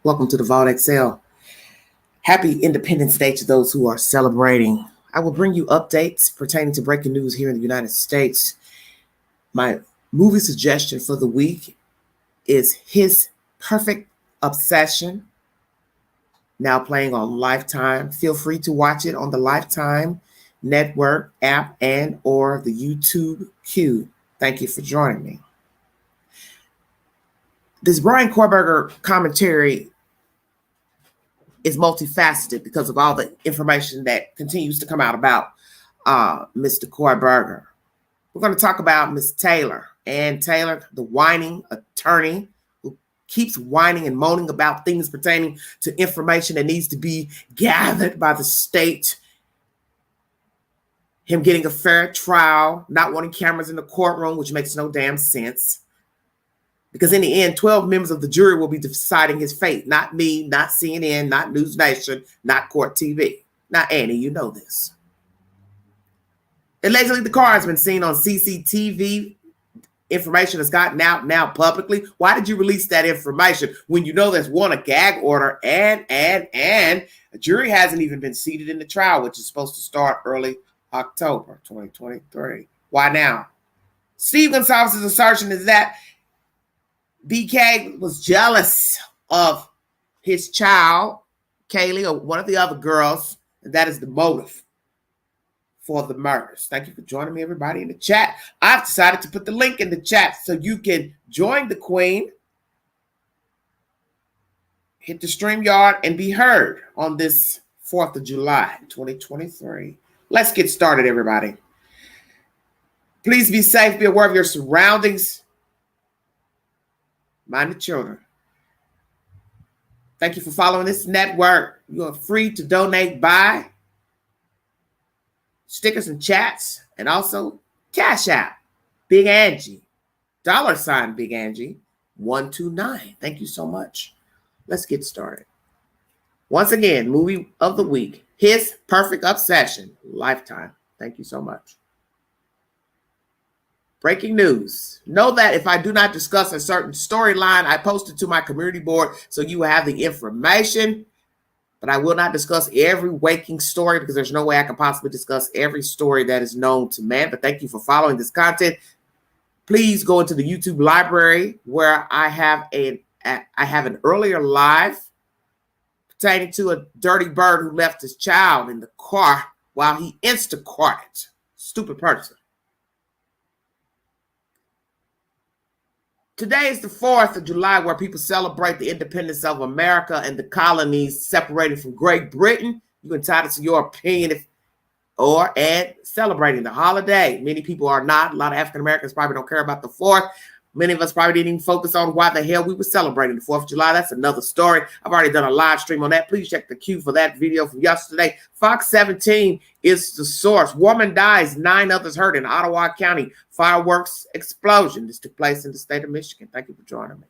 Welcome to the Vault XL. Happy Independence Day to those who are celebrating. I will bring you updates pertaining to breaking news here in the United States. My movie suggestion for the week is His Perfect Obsession, now playing on Lifetime. Feel free to watch it on the Lifetime Network app and or the YouTube queue. Thank you for joining me. This Bryan Kohberger commentary is multifaceted because of all the information that continues to come out about Mr. Kohberger. We're going to talk about Ms. Taylor, Ann Taylor, the whining attorney who keeps whining and moaning about things pertaining to information that needs to be gathered by the state. Him getting a fair trial, not wanting cameras in the courtroom, which makes no damn sense. Because in the end, 12 members of the jury will be deciding his fate. Not me, not CNN, not News Nation, not Court TV. Now, Annie, you know this. Allegedly, the car has been seen on Cctv. Information has gotten out now publicly. Why did you release that information when you know there's a gag order and a jury hasn't even been seated in the trial, which is supposed to start early October 2023. Why now? Steve Gonsalves' assertion is that BK was jealous of his child, Kaylee, or one of the other girls, and that is the motive for the murders. Thank you for joining me, everybody, in the chat. I've decided to put the link in the chat so you can join the Queen, hit the StreamYard, and be heard on this 4th of July, 2023. Let's get started, everybody. Please be safe, be aware of your surroundings. Mind the children. Thank you for following this network. You are free to donate by stickers and chats, and also Cash App, Big Angie, $ Big Angie, 129. Thank you so much. Let's get started. Once again, movie of the week, His Perfect Obsession, Lifetime. Thank you so much. Breaking news. Know that if I do not discuss a certain storyline, I post it to my community board so you will have the information. But I will not discuss every waking story because there's no way I can possibly discuss every story that is known to man. But thank you for following this content. Please go into the YouTube library where I have an earlier live pertaining to a dirty bird who left his child in the car while he Instacarted. Stupid person. Today is the 4th of July, where people celebrate the independence of America and the colonies separated from Great Britain. You're entitled to your opinion and celebrating the holiday. Many people are not. A lot of African Americans probably don't care about the 4th. Many of us probably didn't even focus on why the hell we were celebrating the 4th of July. That's another story. I've already done a live stream on that. Please check the queue for that video from yesterday. Fox 17 is the source. Woman dies, 9 others hurt in Ottawa County. Fireworks explosion. This took place in the state of Michigan. Thank you for joining me.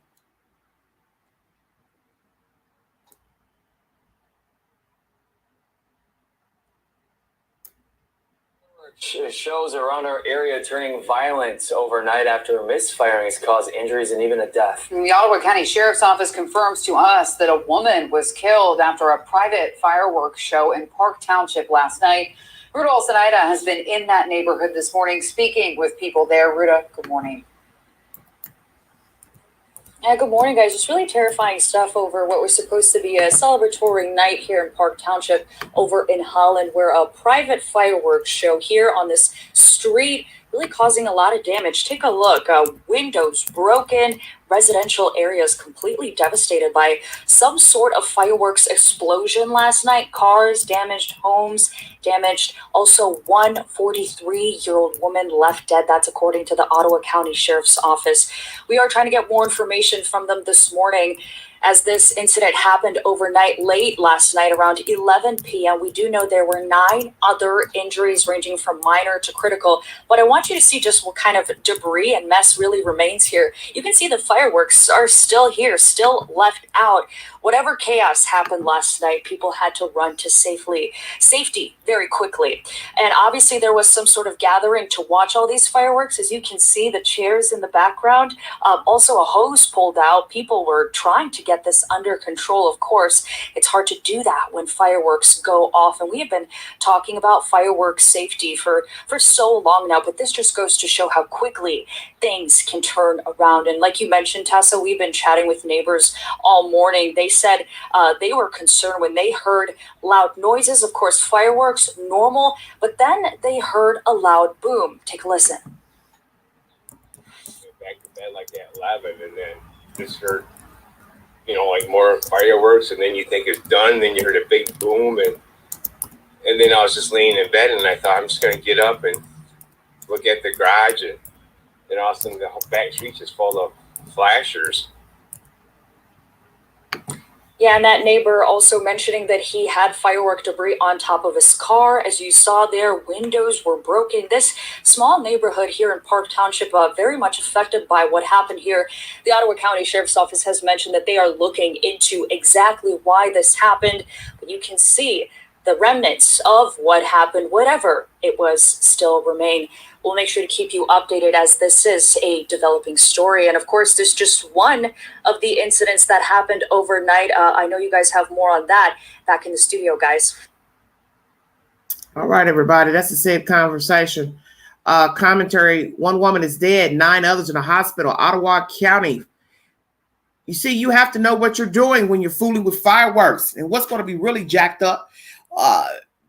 Shows around our area turning violent overnight after misfiring has caused injuries and even a death. The Ottawa County Sheriff's Office confirms to us that a woman was killed after a private fireworks show in Park Township last night. Ruta Olsen-Ida has been in that neighborhood this morning speaking with people there. Ruta, good morning. Yeah, good morning, guys. Just really terrifying stuff over what was supposed to be a celebratory night here in Park Township over in Holland, where a private fireworks show here on this street really causing a lot of damage. Take a look. Windows broken, residential areas completely devastated by some sort of fireworks explosion last night. Cars damaged, homes damaged. Also, one 43-year-old woman left dead. That's according to the Ottawa County Sheriff's Office. We are trying to get more information from them this morning, as this incident happened overnight, late last night around 11 p.m. We do know there were 9 other injuries ranging from minor to critical, but I want you to see just what kind of debris and mess really remains here. You can see the fireworks are still here, still left out whatever chaos happened last night, people had to run to safety very quickly. And obviously there was some sort of gathering to watch all these fireworks. As you can see, the chairs in the background, also a hose pulled out. People were trying to get this under control. Of course, it's hard to do that when fireworks go off. And we have been talking about fireworks safety for so long now, but this just goes to show how quickly things can turn around. And like you mentioned, Tessa, we've been chatting with neighbors all morning. They said they were concerned when they heard loud noises. Of course, fireworks, normal, but then they heard a loud boom. Take a listen. Back to bed like at 11, and then just heard, like more fireworks, and then you think it's done, then you heard a big boom, and then I was just laying in bed, and I thought, I'm just going to get up and look at the garage, and then all of a sudden the whole back street is full of flashers. Yeah, and that neighbor also mentioning that he had firework debris on top of his car. As you saw there, windows were broken. This small neighborhood here in Park Township, very much affected by what happened here. The Ottawa County Sheriff's Office has mentioned that they are looking into exactly why this happened. But you can see the remnants of what happened, whatever it was, still remain. We'll make sure to keep you updated as this is a developing story. And of course, this is just one of the incidents that happened overnight. I know you guys have more on that back in the studio, guys. All right, everybody. That's the same conversation. Commentary. 1 woman is dead, 9 others in a hospital, Ottawa County. You see, you have to know what you're doing when you're fooling with fireworks. And what's going to be really jacked up,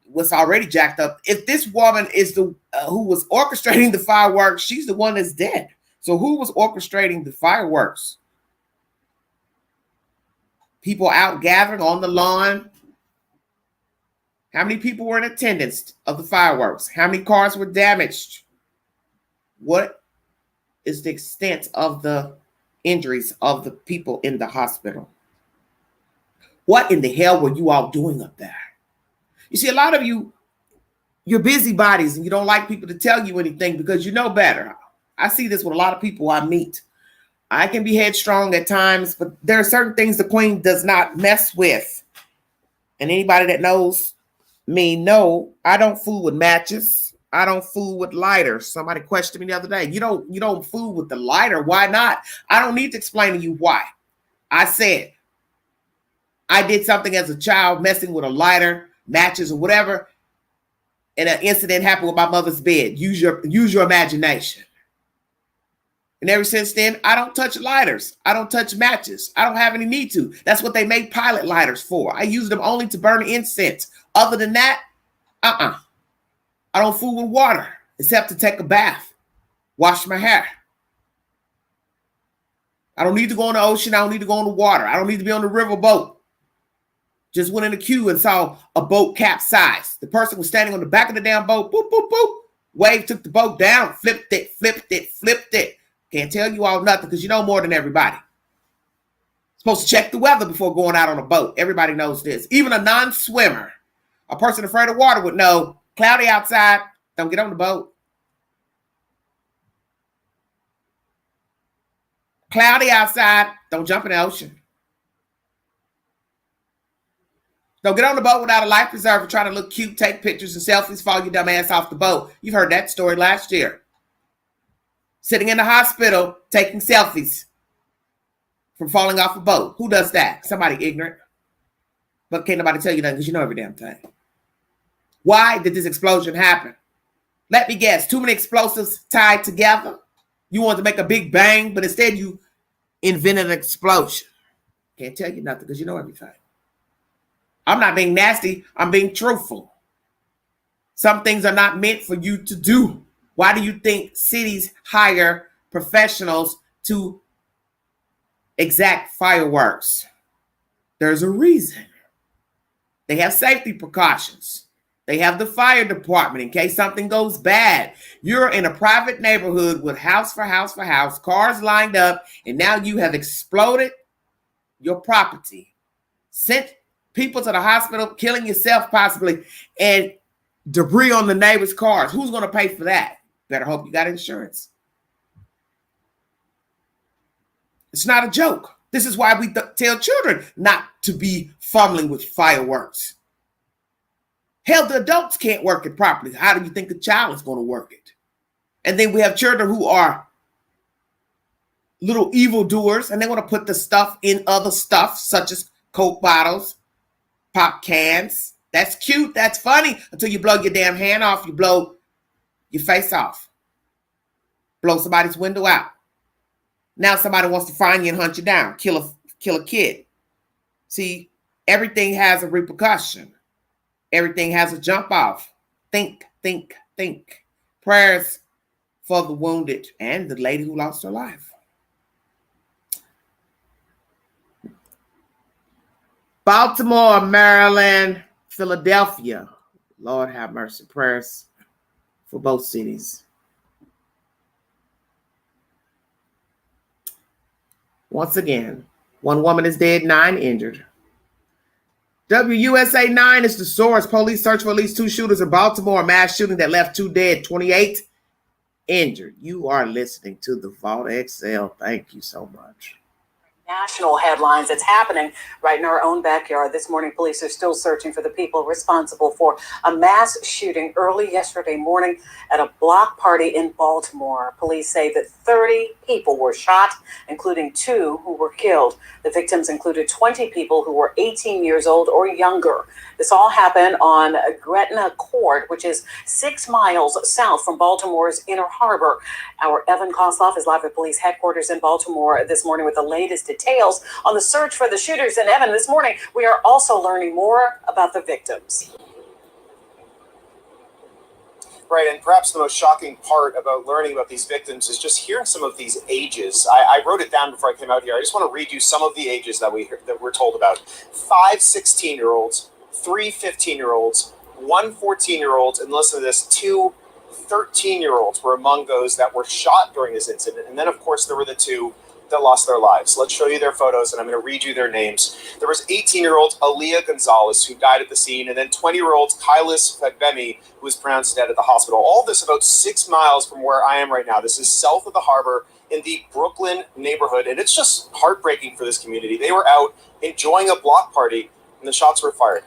what's already jacked up, if this woman is the who was orchestrating the fireworks, she's the one that's dead. So who was orchestrating the fireworks? People out gathering on the lawn. How many people were in attendance of the fireworks? How many cars were damaged? What is the extent of the injuries of the people in the hospital? What in the hell were you all doing up there? You see, a lot of you're busybodies and you don't like people to tell you anything because you know better. I see this with a lot of people I meet. I can be headstrong at times, but there are certain things the queen does not mess with. And anybody that knows me know I don't fool with matches. I don't fool with lighters. Somebody questioned me the other day. You don't fool with the lighter. Why not? I don't need to explain to you why. I said I did something as a child messing with a lighter, matches or whatever, and an incident happened with my mother's bed. Use your imagination. And ever since then, I don't touch lighters. I don't touch matches. I don't have any need to. That's what they make pilot lighters for. I use them only to burn incense. Other than that, I don't fool with water except to take a bath, wash my hair. I don't need to go in the ocean. I don't need to go in the water. I don't need to be on the river boat. Just went in the queue and saw a boat capsize. The person was standing on the back of the damn boat. Boop, boop, boop. Wave took the boat down, flipped it. Can't tell you all nothing because you know more than everybody. Supposed to check the weather before going out on a boat. Everybody knows this. Even a non-swimmer, a person afraid of water would know, cloudy outside, don't get on the boat. Cloudy outside, don't jump in the ocean. Don't get on the boat without a life preserver trying to look cute, take pictures and selfies, fall your dumb ass off the boat. You've heard that story last year. Sitting in the hospital, taking selfies from falling off a boat. Who does that? Somebody ignorant. But can't nobody tell you nothing because you know every damn thing. Why did this explosion happen? Let me guess. Too many explosives tied together. You wanted to make a big bang, but instead you invented an explosion. Can't tell you nothing because you know everything. I'm not being nasty. I'm being truthful. Some things are not meant for you to do. Why do you think cities hire professionals to exact fireworks? There's a reason. They have safety precautions. They have the fire department in case something goes bad. You're in a private neighborhood with house for house for house, cars lined up, and now you have exploded your property. Sent people to the hospital, killing yourself possibly, and debris on the neighbor's cars. Who's going to pay for that? Better hope you got insurance. It's not a joke. This is why we tell children not to be fumbling with fireworks. Hell, the adults can't work it properly. How do you think the child is going to work it? And then we have children who are little evildoers, and they want to put the stuff in other stuff, such as Coke bottles, pop cans. That's cute. That's funny until you blow your damn hand off. You blow your face off. Blow somebody's window out. Now somebody wants to find you and hunt you down. Kill a kid. See, everything has a repercussion. Everything has a jump off. Think. Prayers for the wounded and the lady who lost her life. Baltimore, Maryland, Philadelphia. Lord have mercy. Prayers for both cities. Once again, 1 woman is dead, 9 injured. WUSA 9 is the source. Police search for at least 2 shooters in Baltimore. A mass shooting that left 2 dead, 28 injured. You are listening to the Vault XL. Thank you so much. National headlines. It's happening right in our own backyard. This morning, police are still searching for the people responsible for a mass shooting early yesterday morning at a block party in Baltimore. Police say that 30 people were shot, including 2 who were killed. The victims included 20 people who were 18 years old or younger. This all happened on Gretna Court, which is 6 miles south from Baltimore's Inner Harbor. Our Evan Kosloff is live at police headquarters in Baltimore this morning with the latest details on the search for the shooters. And Evan, this morning, we are also learning more about the victims. Right, and perhaps the most shocking part about learning about these victims is just hearing some of these ages. I wrote it down before I came out here. I just want to read you some of the ages that we're told about. 5 16-year-olds, 3 15-year-olds, 1 14-year-old, and listen to this, 2 13-year-olds were among those that were shot during this incident. And then, of course, there were the 2 that lost their lives. Let's show you their photos, and I'm going to read you their names. There was 18-year-old Aaliyah Gonzalez, who died at the scene, and then 20-year-old Kailis Fadbemi, who was pronounced dead at the hospital. All this about 6 miles from where I am right now. This is south of the harbor in the Brooklyn neighborhood, and it's just heartbreaking for this community. They were out enjoying a block party, and the shots were fired.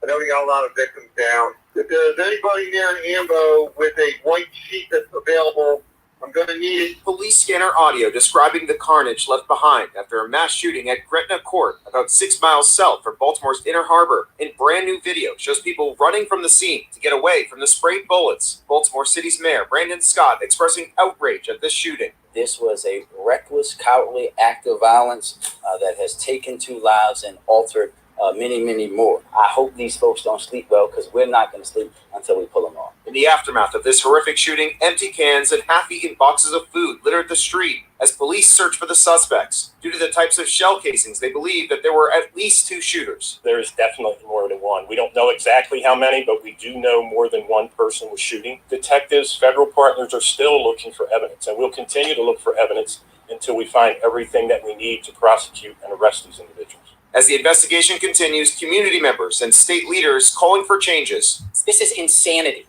I know we got a lot of victims down. If there's anybody near Ambo with a white sheet that's available, I'm going to need it. Police scanner audio describing the carnage left behind after a mass shooting at Gretna Court, about 6 miles south from Baltimore's Inner Harbor. In brand new video shows people running from the scene to get away from the sprayed bullets. Baltimore City's Mayor Brandon Scott expressing outrage at this shooting. This was a reckless, cowardly act of violence that has taken 2 lives and altered many more. I hope these folks don't sleep well, because we're not going to sleep until we pull them off. In the aftermath of this horrific shooting, empty cans and half-eaten boxes of food littered the street as police search for the suspects. Due to the types of shell casings, they believe that there were at least 2 shooters. There is definitely more than one. We don't know exactly how many, but we do know more than one person was shooting. Detectives, federal partners are still looking for evidence, and we'll continue to look for evidence until we find everything that we need to prosecute and arrest these individuals. As the investigation continues, community members and state leaders calling for changes. This is insanity.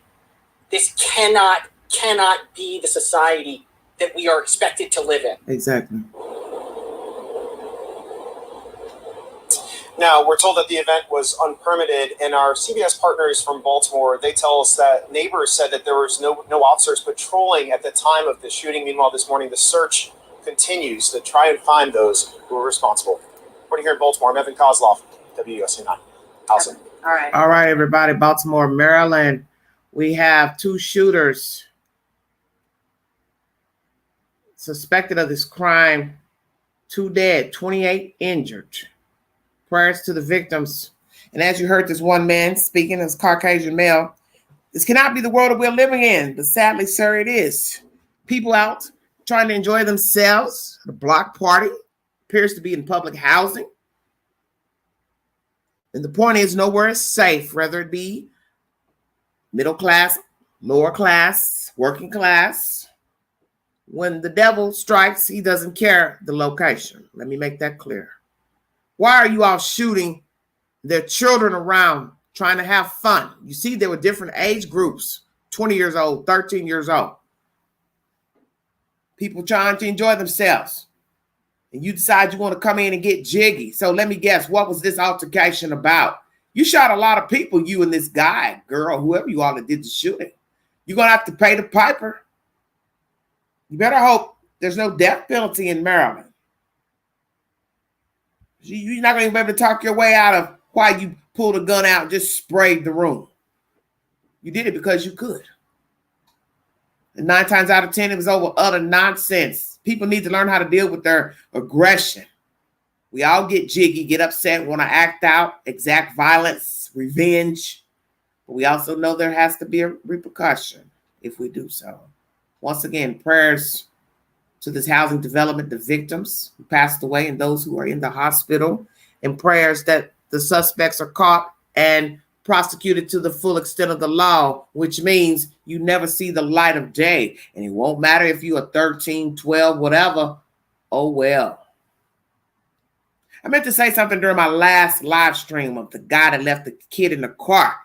This cannot be the society that we are expected to live in. Exactly. Now, we're told that the event was unpermitted, and our CBS partners from Baltimore, they tell us that neighbors said that there was no officers patrolling at the time of the shooting. Meanwhile, this morning, the search continues to try and find those who were responsible. Reporting here in Baltimore, I'm Evan Kosloff, WUSA 9. Allison. All right, everybody. Baltimore, Maryland. We have 2 shooters suspected of this crime. 2 dead, 28 injured. Prayers to the victims. And as you heard this one man speaking as Caucasian male, this cannot be the world that we're living in. But sadly, sir, it is. People out trying to enjoy themselves. The block party appears to be in public housing. And the point is, nowhere is safe, whether it be middle class, lower class, working class. When the devil strikes, he doesn't care the location. Let me make that clear. Why are you all shooting their children around trying to have fun? You see, there were different age groups, 20 years old, 13 years old. People trying to enjoy themselves. and you decide you want to come in and get jiggy. So let me guess, what was this altercation about? You shot a lot of people, you and this guy, girl, whoever you are that did the shooting. You're going to have to pay the piper. You better hope there's no death penalty in Maryland. You're not going to be able to talk your way out of why you pulled a gun out and just sprayed the room. You did it because you could. And 9 times out of 10, it was over utter nonsense. People need to learn how to deal with their aggression. We all get jiggy, get upset, want to act out, exact violence, revenge. But we also know there has to be a repercussion if we do so. Once again, prayers to this housing development, the victims who passed away and those who are in the hospital, and prayers that the suspects are caught and prosecuted to the full extent of the law, which means you never see the light of day. And it won't matter if you are 13, 12, whatever. Oh, well. I meant to say something during my last live stream of the guy that left the kid in the car.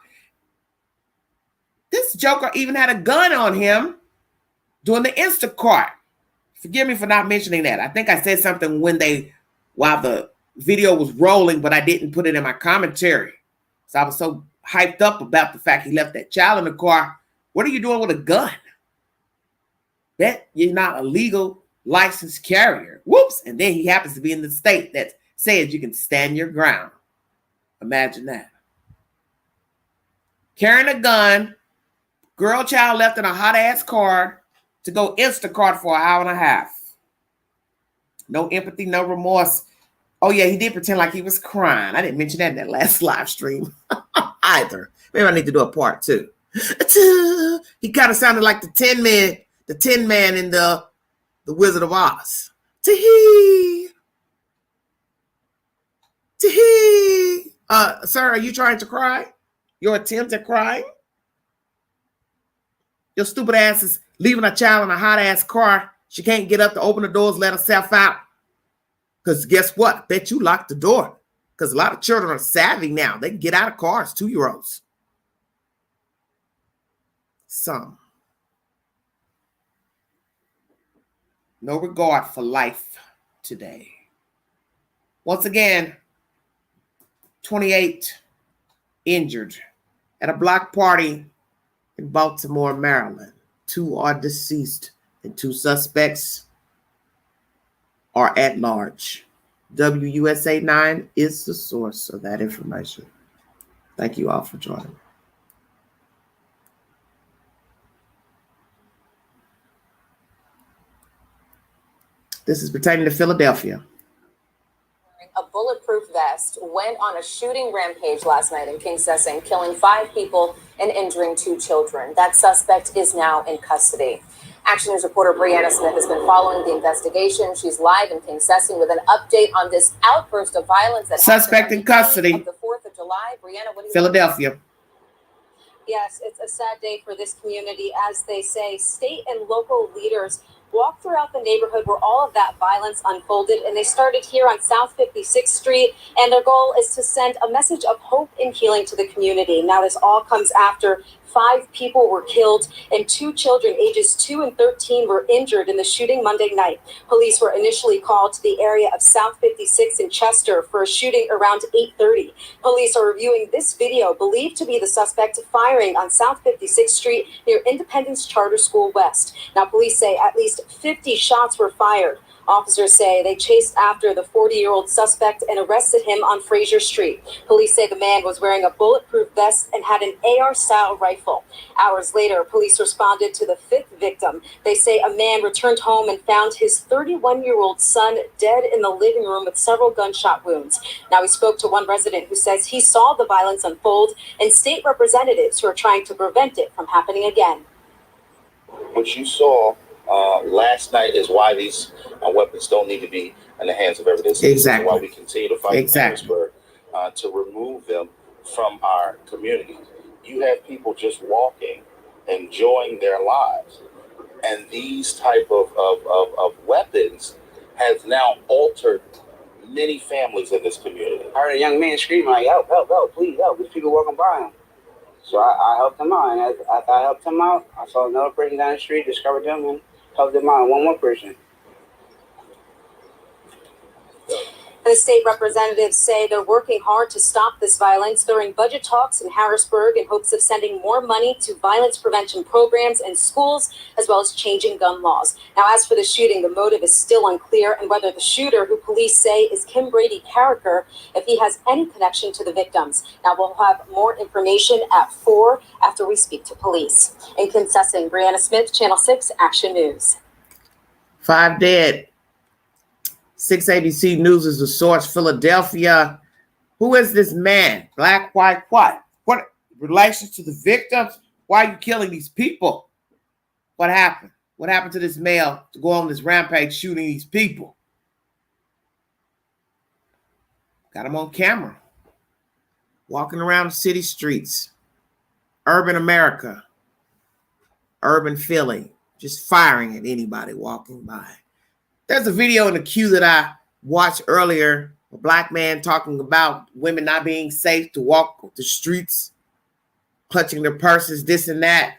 This joker even had a gun on him doing the Instacart. Forgive me for not mentioning that. I think I said something while the video was rolling, but I didn't put it in my commentary. So I was so hyped up about the fact he left that child in the car. What are you doing with a gun? Bet you're not a legal licensed carrier. Whoops. And then he happens to be in the state that says you can stand your ground. Imagine that. Carrying a gun, girl child left in a hot ass car to go Instacart for an hour and a half. No empathy, no remorse. Oh yeah, he did pretend like he was crying. I didn't mention that in that last live stream either. Maybe I need to do a part 2. He kind of sounded like the Tin Man in the Wizard of Oz. Tee-hee. Tee-hee. Sir, are you trying to cry? Your attempt at crying? Your stupid ass is leaving a child in a hot ass car. She can't get up to open the doors, let herself out. Because guess what? Bet you locked the door. Because a lot of children are savvy now. They can get out of cars, 2-year-olds. Some. No regard for life today. Once again, 28 injured at a block party in Baltimore, Maryland. 2 are deceased and 2 suspects are at large. WUSA 9 is the source of that information. Thank you all for joining. This is pertaining to Philadelphia. A bulletproof vest went on a shooting rampage last night in King Sessing, killing 5 people and injuring 2 children. That suspect is now in custody. Action News reporter Bryan Smith has been following the investigation. She's live in King Sessing with an update on this outburst of violence that suspect in custody. Of the 4th of July. Brianna, what do you Philadelphia. Yes, it's a sad day for this community. As they say, state and local leaders walked throughout the neighborhood where all of that violence unfolded, and they started here on South 56th Street, and their goal is to send a message of hope and healing to the community. Now, this all comes after 5 people were killed and 2 children ages 2 and 13 were injured in the shooting Monday night. Police were initially called to the area of South 56 in Chester for a shooting around 8:30. Police are reviewing this video believed to be the suspect firing on South 56th Street near Independence Charter School West. Now, police say at least 50 shots were fired. Officers say they chased after the 40-year-old suspect and arrested him on Fraser Street. Police say the man was wearing a bulletproof vest and had an AR-style rifle. Hours later, police responded to the 5th victim. They say a man returned home and found his 31-year-old son dead in the living room with several gunshot wounds. Now, we spoke to one resident who says he saw the violence unfold and state representatives who are trying to prevent it from happening again. What you saw last night is why these weapons don't need to be in the hands of everyday citizens. Exactly. Why we continue to fight in Harrisburg to remove them from our community. You have people just walking, enjoying their lives, and these type of weapons has now altered many families in this community. I heard a young man screaming like, "Help, help, help, please help." There's people walking by him. So I helped him out, and after I helped him out, I saw another person down the street, discovered them, and helped them out, one more person. The state representatives say they're working hard to stop this violence during budget talks in Harrisburg in hopes of sending more money to violence prevention programs in schools, as well as changing gun laws. Now, as for the shooting, the motive is still unclear, and whether the shooter, who police say is Kim Brady Carricker, if he has any connection to the victims. Now, we'll have more information at 4 after we speak to police. In Concessing, Brianna Smith, Channel 6 Action News. 5 dead. 6 ABC News is the source. Philadelphia. Who is this man? Black, white, what? What relation to the victims? Why are you killing these people? What happened? What happened to this male to go on this rampage shooting these people? Got him on camera. Walking around the city streets. Urban America. Urban Philly. Just firing at anybody walking by. There's a video in the queue that I watched earlier. A black man talking about women not being safe to walk the streets, clutching their purses, this and that.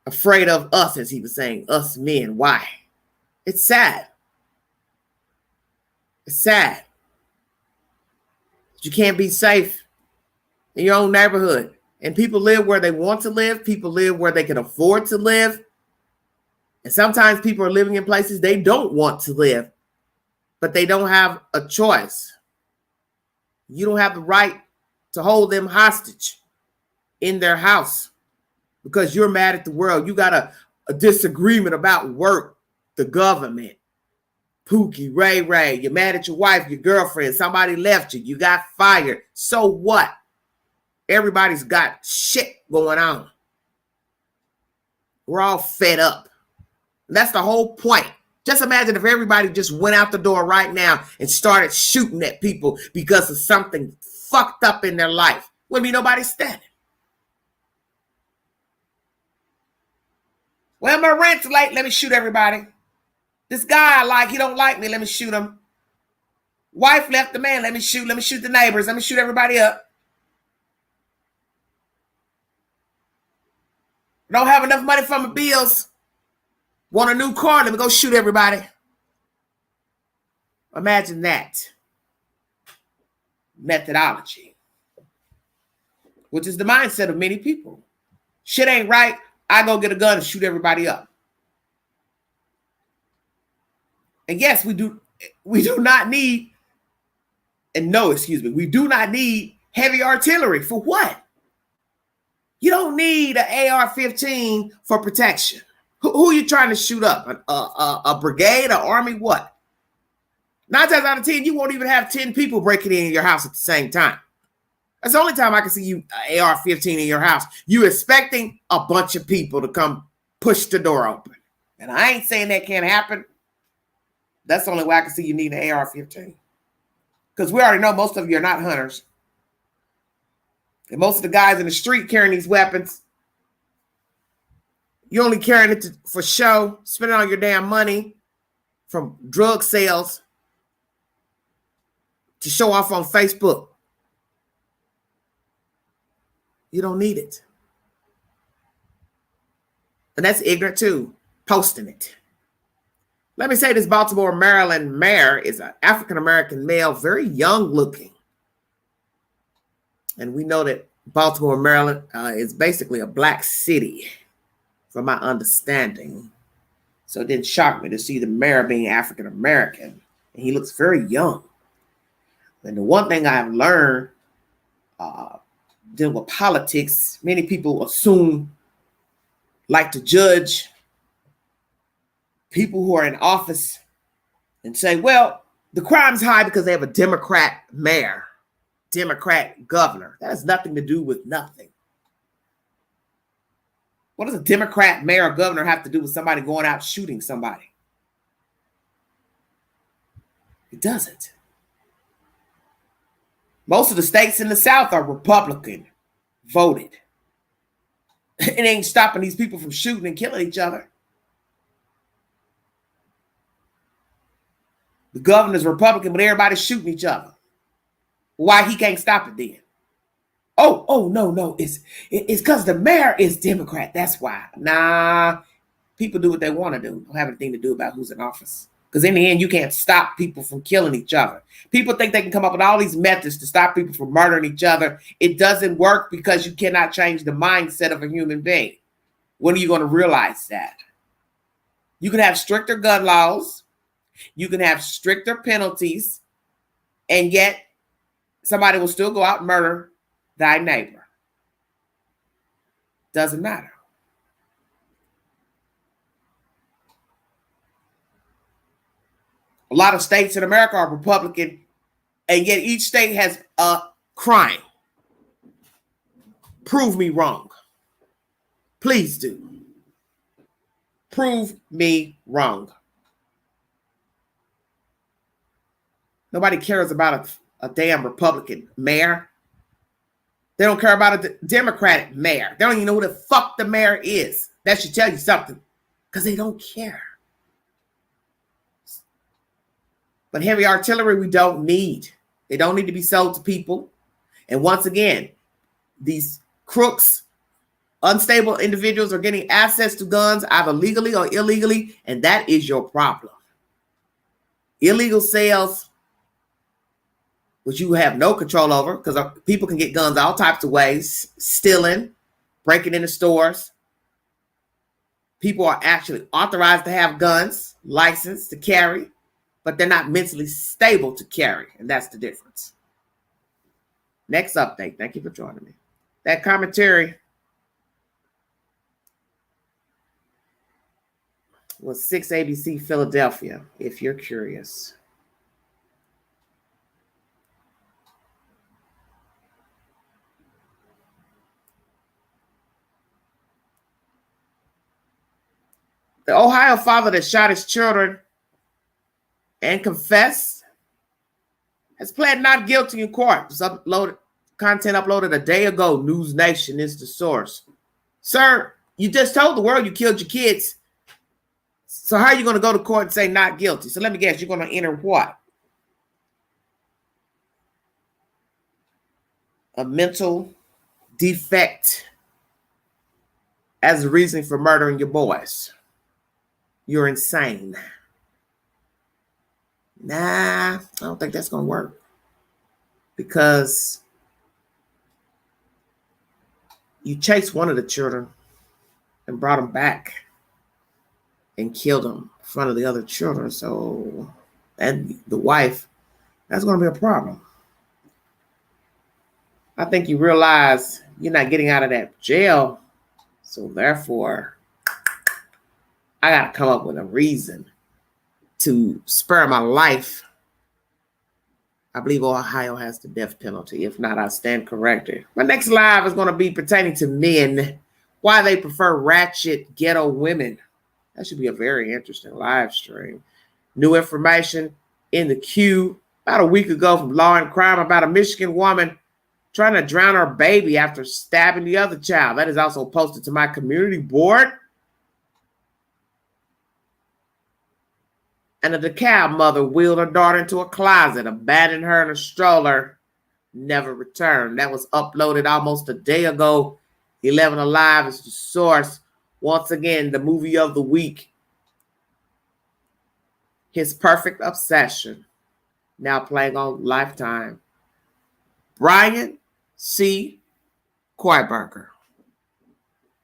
Afraid of us, as he was saying, us men. Why? It's sad. It's sad. You can't be safe in your own neighborhood. And people live where they want to live. People live where they can afford to live. And sometimes people are living in places they don't want to live, but they don't have a choice. You don't have the right to hold them hostage in their house because you're mad at the world. You got a disagreement about work, the government, Pookie, Ray. You're mad at your wife, your girlfriend, somebody left you, you got fired. So what? Everybody's got shit going on. We're all fed up. That's the whole point. Just imagine if everybody just went out the door right now and started shooting at people because of something fucked up in their life. Wouldn't be nobody standing. Well, my rent's late. Let me shoot everybody. This guy I like, he don't like me. Let me shoot him. Wife left the man. Let me shoot the neighbors. Let me shoot everybody up. Don't have enough money for my bills. Want a new car? Let me go shoot everybody. Imagine that methodology, which is the mindset of many people. Shit ain't right. I go get a gun and shoot everybody up. And yes, we do not need, we do not need heavy artillery. For what? You don't need an AR-15 for protection. Who are you trying to shoot up? A brigade, an army, what? 9 times out of 10, you won't even have 10 people breaking in your house at the same time. That's the only time I can see you AR-15 in your house. You expecting a bunch of people to come push the door open. And I ain't saying that can't happen. That's the only way I can see you need an AR-15. Because we already know most of you are not hunters. And most of the guys in the street carrying these weapons, you're only carrying it for show, spending all your damn money from drug sales to show off on Facebook. You don't need it. And that's ignorant too, posting it. Let me say this Baltimore, Maryland mayor is an African-American male, very young looking. And we know that Baltimore, Maryland is basically a black city, from my understanding. So it didn't shock me to see the mayor being African-American. And he looks very young. And the one thing I've learned dealing with politics, many people like to judge people who are in office and say, well, the crime's high because they have a Democrat mayor, Democrat governor. That has nothing to do with nothing. What does a Democrat mayor or governor have to do with somebody going out shooting somebody? It doesn't. Most of the states in the South are Republican voted. It ain't stopping these people from shooting and killing each other. The governor's Republican, but everybody's shooting each other. Why he can't stop it then? Oh, no. It's because the mayor is Democrat. That's why. Nah, people do what they want to do. Don't have anything to do about who's in office. Because in the end, you can't stop people from killing each other. People think they can come up with all these methods to stop people from murdering each other. It doesn't work because you cannot change the mindset of a human being. When are you going to realize that? You can have stricter gun laws. You can have stricter penalties. And yet, somebody will still go out and murder thy neighbor. Doesn't matter. A lot of states in America are Republican, and yet each state has a crime. Prove me wrong. Please do. Prove me wrong. Nobody cares about a damn Republican mayor. They don't care about a Democratic mayor. They don't even know who the fuck the mayor is. That should tell you something, because they don't care. But heavy artillery we don't need. They don't need to be sold to people. And once again, these crooks, unstable individuals are getting access to guns either legally or illegally, and that is your problem. Illegal sales, which you have no control over, because people can get guns all types of ways, stealing, breaking into stores. People are actually authorized to have guns, licensed to carry, but they're not mentally stable to carry, and that's the difference. Next update. Thank you for joining me. That commentary was 6 ABC Philadelphia, if you're curious. The Ohio father that shot his children and confessed has pled not guilty in court. It was content uploaded a day ago. News Nation is the source. Sir, you just told the world you killed your kids. So how are you going to go to court and say not guilty? So let me guess, you're going to enter what? A mental defect as a reason for murdering your boys. You're insane. Nah, I don't think that's going to work. Because you chased one of the children and brought them back and killed them in front of the other children. So, and the wife, that's going to be a problem. I think you realize you're not getting out of that jail. So therefore, I got to come up with a reason to spare my life. I believe Ohio has the death penalty. If not, I stand corrected. My next live is going to be pertaining to men, why they prefer ratchet ghetto women. That should be a very interesting live stream. New information in the queue about a week ago from Law and Crime about a Michigan woman trying to drown her baby after stabbing the other child. That is also posted to my community board. And a DeKalb mother wheeled her daughter into a closet, abandoned her in a stroller, never returned. That was uploaded almost a day ago. 11 Alive is the source. Once again, the movie of the week. His Perfect Obsession, now playing on Lifetime. Bryan C. Kohberger.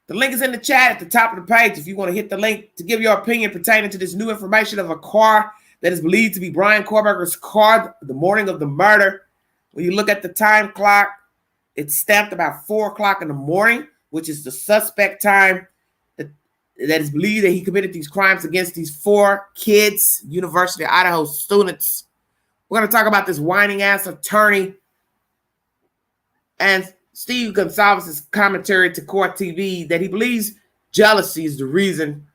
The link is in the chat at the top of the page if you want to hit the link to give your opinion pertaining to this new information of a car that is believed to be Bryan Kohberger's car the morning of the murder. When you look at the time clock, it's stamped about 4 o'clock in the morning, which is the suspect time that is believed that he committed these crimes against these 4 kids, University of Idaho students. We're going to talk about this whining ass attorney and Steve Gonsalves' commentary to Court TV that he believes jealousy is the reason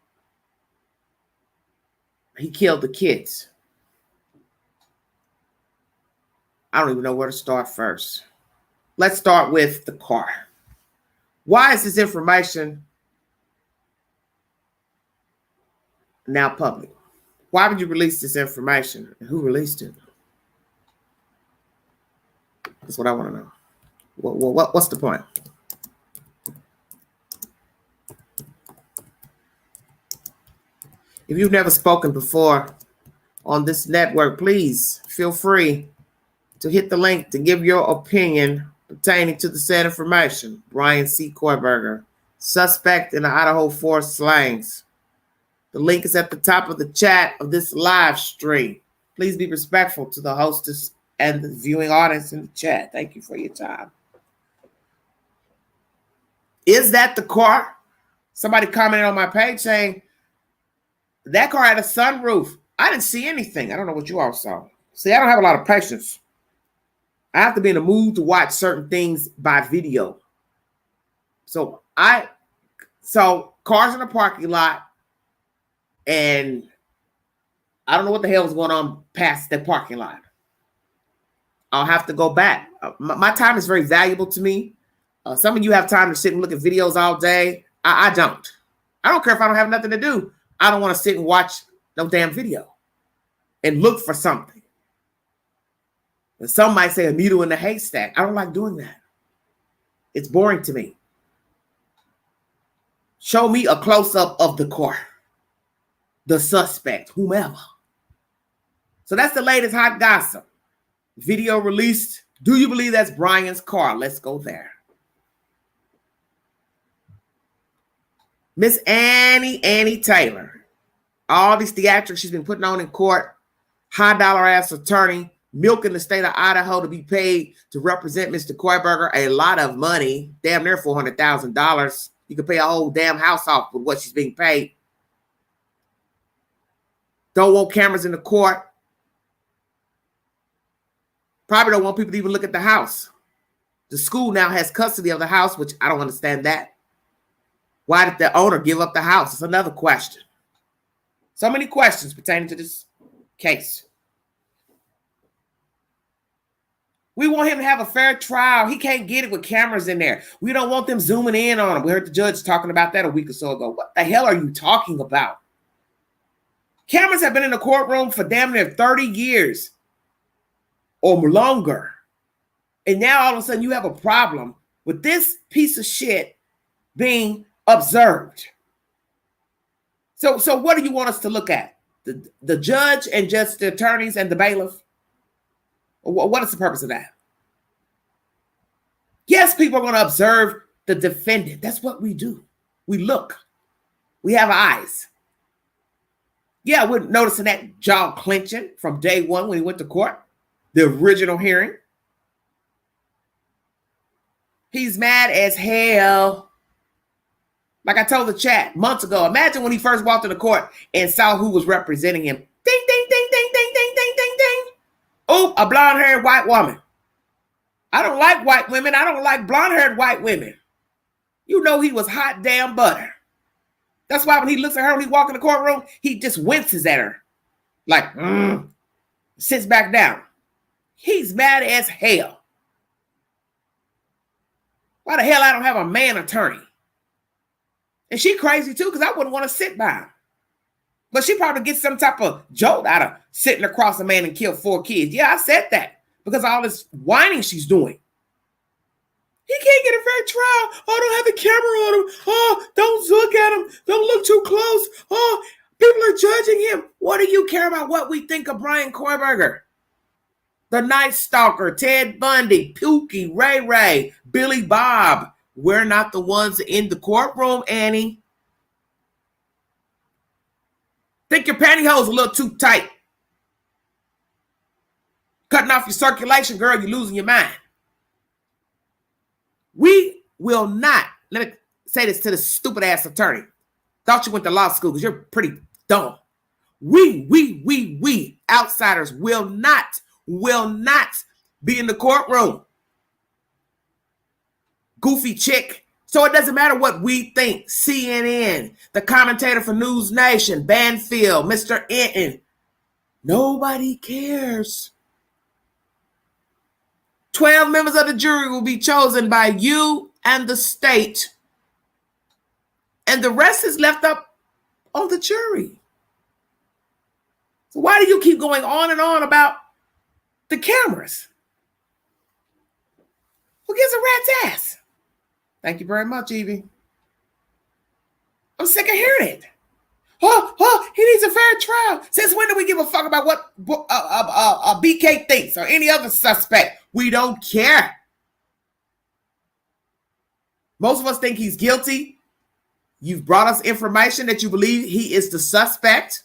he killed the kids. I don't even know where to start first. Let's start with the car. Why is this information now public? Why would you release this information? And who released it? That's what I want to know. What's the point? If you've never spoken before, on this network, please feel free to hit the link to give your opinion pertaining to the said information. Bryan C. Kohberger, suspect in the Idaho forest slayings. The link is at the top of the chat of this live stream. Please be respectful to the hostess and the viewing audience in the chat. Thank you for your time. Is that the car? Somebody commented on my page saying that car had a sunroof. I didn't see anything. I don't know what you all saw. See, I don't have a lot of patience. I have to be in the mood to watch certain things by video. So cars in the parking lot, and I don't know what the hell was going on past that parking lot. I'll have to go back. My time is very valuable to me. Some of you have time to sit and look at videos all day. I don't. I don't care if I don't have nothing to do. I don't want to sit and watch no damn video and look for something. And some might say a needle in the haystack. I don't like doing that. It's boring to me. Show me a close-up of the car, the suspect, whomever. So that's the latest hot gossip. Video released. Do you believe that's Bryan's car? Let's go there. Miss Annie Taylor. All these theatrics she's been putting on in court. High dollar ass attorney milking the state of Idaho to be paid to represent Mr. Kohberger. A lot of money. Damn near $400,000. You could pay a whole damn house off with what she's being paid. Don't want cameras in the court. Probably don't want people to even look at the house. The school now has custody of the house, which I don't understand that. Why did the owner give up the house? It's another question. So many questions pertaining to this case. We want him to have a fair trial. He can't get it with cameras in there. We don't want them zooming in on him. We heard the judge talking about that a week or so ago. What the hell are you talking about? Cameras have been in the courtroom for damn near 30 years or longer. And now all of a sudden you have a problem with this piece of shit being observed. So what do you want us to look at? The judge and just the attorneys and the bailiff? What is the purpose of that? Yes, people are going to observe the defendant. That's what we do. We look. We have eyes. Yeah, we're noticing that jaw clenching from day one when he went to court. The original hearing. He's mad as hell. Like I told the chat months ago, imagine when he first walked into court and saw who was representing him. Ding, ding, ding, ding, ding, ding, ding, ding, ding. Oh, a blonde-haired white woman. I don't like white women. I don't like blonde-haired white women. You know he was hot damn butter. That's why when he looks at her when he walks in the courtroom, he just winces at her. Like, sits back down. He's mad as hell. Why the hell I don't have a man attorney? And she crazy too, because I wouldn't want to sit by him. But she probably gets some type of jolt out of sitting across a man and kill 4 kids. Yeah, I said that because of all this whining she's doing. He can't get a fair trial. Oh, don't have the camera on him. Oh, don't look at him. Don't look too close. Oh, people are judging him. What do you care about what we think of Bryan Kohberger? The Night Stalker, Ted Bundy, Pookie, Ray Ray, Billy Bob. We're not the ones in the courtroom, Annie. Think your pantyhose a little too tight. Cutting off your circulation, girl, you're losing your mind. We will not, let me say this to the stupid ass attorney. Thought you went to law school because you're pretty dumb. We outsiders will not be in the courtroom. Goofy chick. So it doesn't matter what we think. CNN, the commentator for News Nation, Banfield, Mr. Enton. Nobody cares. 12 members of the jury will be chosen by you and the state. And the rest is left up on the jury. So why do you keep going on and on about the cameras? Who gives a rat's ass? Thank you very much, Evie. I'm sick of hearing it. He needs a fair trial. Since when do we give a fuck about what BK thinks or any other suspect? We don't care. Most of us think he's guilty. You've brought us information that you believe he is the suspect.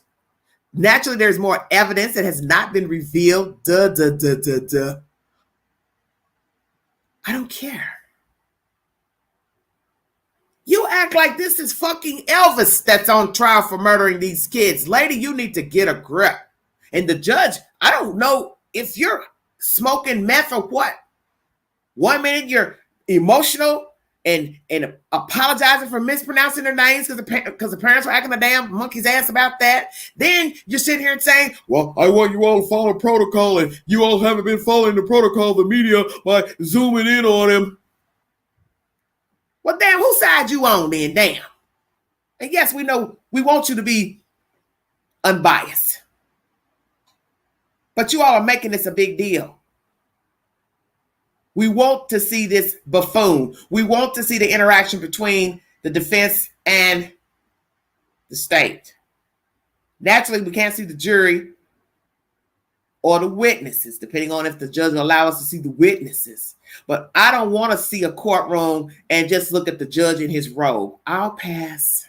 Naturally, there's more evidence that has not been revealed. I don't care. You act like this is fucking Elvis that's on trial for murdering these kids. Lady, you need to get a grip. And the judge, I don't know if you're smoking meth or what. 1 minute you're emotional and apologizing for mispronouncing their names because the parents were acting a damn monkey's ass about that. Then you're sitting here and saying, well, I want you all to follow protocol, and you all haven't been following the protocol of the media by zooming in on him. Well, damn, whose side you on then? Damn. And yes, we know we want you to be unbiased. But you all are making this a big deal. We want to see this buffoon. We want to see the interaction between the defense and the state. Naturally, we can't see the jury or the witnesses, depending on if the judge will allow us to see the witnesses. But I don't want to see a courtroom and just look at the judge in his robe. I'll pass.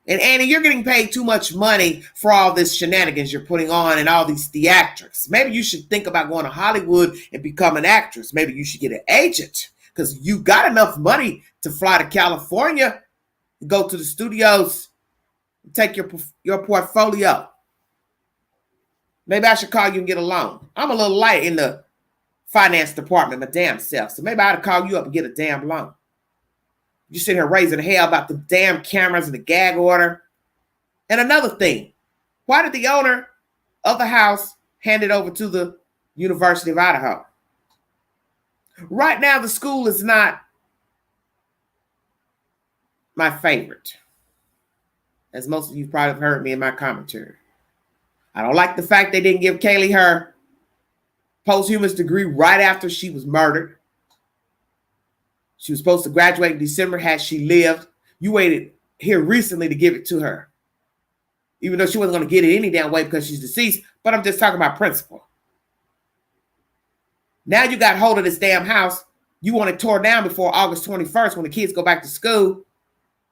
And Annie, you're getting paid too much money for all this shenanigans you're putting on and all these theatrics. Maybe you should think about going to Hollywood and become an actress. Maybe you should get an agent because you got enough money to fly to California, go to the studios, and take your portfolio. Maybe I should call you and get a loan. I'm a little light in the finance department, my damn self. So maybe I ought to call you up and get a damn loan. You sit here raising hell about the damn cameras and the gag order. And another thing, why did the owner of the house hand it over to the University of Idaho? Right now, the school is not my favorite, as most of you probably have heard me in my commentary. I don't like the fact they didn't give Kaylee her posthumous degree right after she was murdered. She was supposed to graduate in December had she lived. You waited here recently to give it to her, even though she wasn't going to get it any damn way because she's deceased. But I'm just talking about principle. Now you got hold of this damn house. You want it tore down before August 21st when the kids go back to school.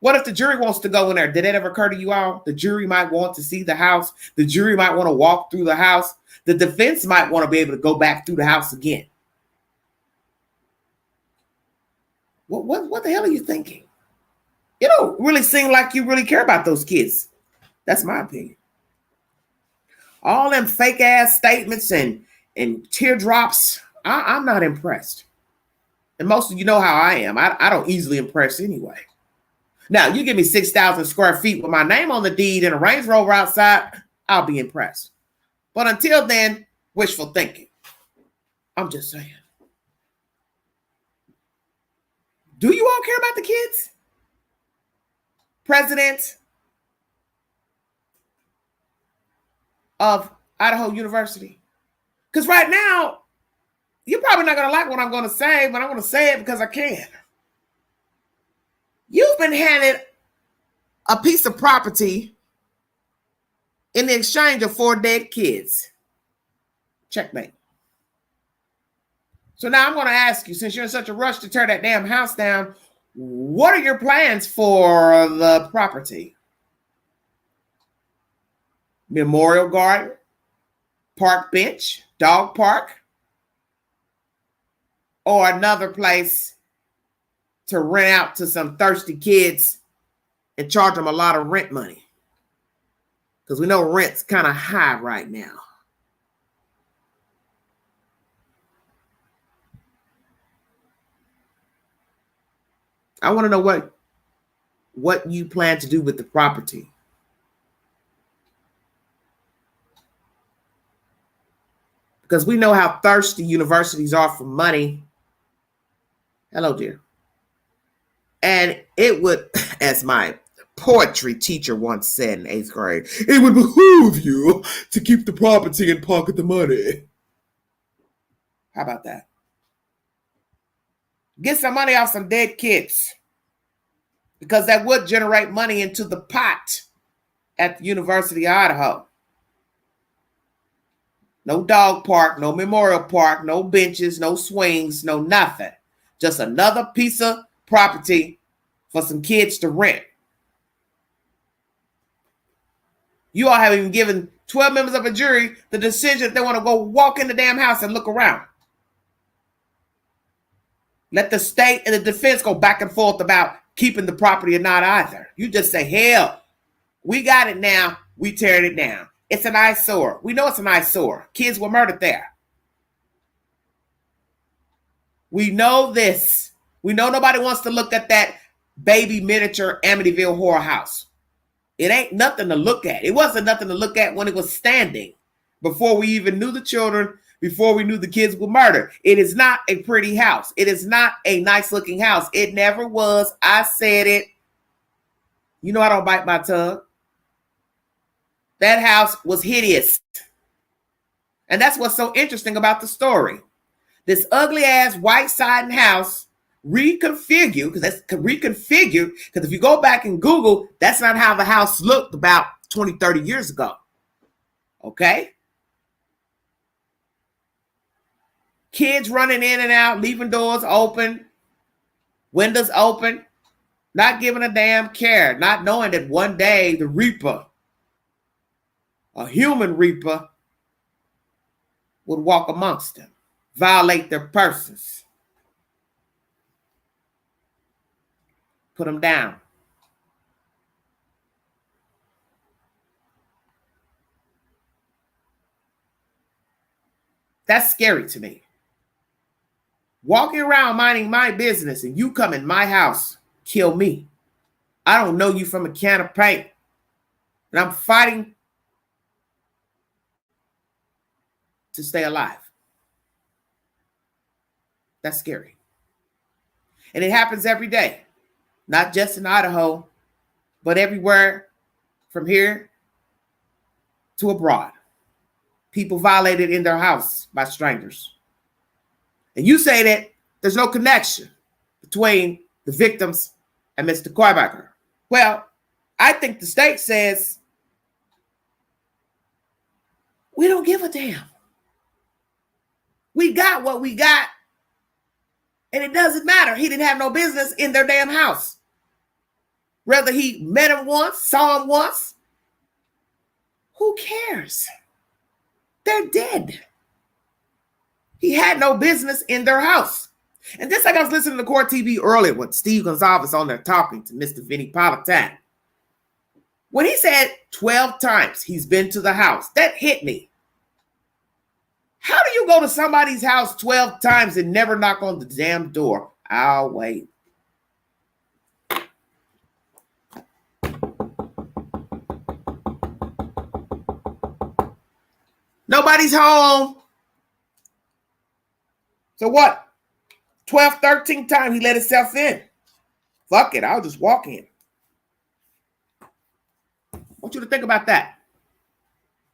What if the jury wants to go in there? Did that ever occur to you all? The jury might want to see the house. The jury might want to walk through the house. The defense might want to be able to go back through the house again. What the hell are you thinking? You don't really seem like you really care about those kids. That's my opinion. All them fake ass statements and teardrops, I'm not impressed. And most of you know how I am. I don't easily impress anyway. Now, you give me 6,000 square feet with my name on the deed and a Range Rover outside, I'll be impressed. But until then, wishful thinking. I'm just saying. Do you all care about the kids? President of Idaho University. Because right now, you're probably not going to like what I'm going to say, but I'm going to say it because I can. You've been handed a piece of property in the exchange of 4 dead kids. Checkmate. So now I'm going to ask you, since you're in such a rush to tear that damn house down, what are your plans for the property? Memorial garden, park bench, dog park, or another place to rent out to some thirsty kids and charge them a lot of rent money? Because we know rent's kind of high right now. I want to know what you plan to do with the property. Because we know how thirsty universities are for money. Hello, dear. And it would, as my poetry teacher once said in 8th grade, it would behoove you to keep the property and pocket the money. How about that? Get some money off some dead kids. because that would generate money into the pot at the University of Idaho. No dog park, no memorial park, no benches, no swings, no nothing. Just another piece of property for some kids to rent. You all haven't even given 12 members of a jury the decision if they want to go walk in the damn house and look around. Let the state and the defense go back and forth about keeping the property or not either. You just say, hell, we got it now. We tearing it down. It's an eyesore. We know it's an eyesore. Kids were murdered there. We know this. We know nobody wants to look at that baby miniature Amityville horror house. It ain't nothing to look at. It wasn't nothing to look at when it was standing. Before we even knew the children, before we knew the kids were murdered. It is not a pretty house. It is not a nice looking house. It never was. I said it. You know I don't bite my tongue. That house was hideous. And that's what's so interesting about the story. This ugly ass white siding house reconfigured, because that's reconfigured, because if you go back and Google, that's not how the house looked about 20, 30 years ago. Okay? Kids running in and out, leaving doors open, windows open, not giving a damn care, not knowing that one day the Reaper, a human Reaper, would walk amongst them, violate their persons, put them down. That's scary to me. Walking around minding my business and you come in my house, kill me. I don't know you from a can of paint. And I'm fighting to stay alive. That's scary. And it happens every day. Not just in Idaho, but everywhere from here to abroad. People violated in their house by strangers. And you say that there's no connection between the victims and Mr. Kohberger. Well, I think the state says, we don't give a damn. We got what we got, and it doesn't matter. He didn't have no business in their damn house. Whether he met him once, saw him once, who cares? They're dead. He had no business in their house. And just like I was listening to Court TV earlier with Steve Gonzalez on there talking to Mr. Vinny Politan. When he said 12 times he's been to the house, that hit me. How do you go to somebody's house 12 times and never knock on the damn door? I'll wait. Nobody's home. So what? 12, 13 times he let himself in. Fuck it, I'll just walk in. I want you to think about that.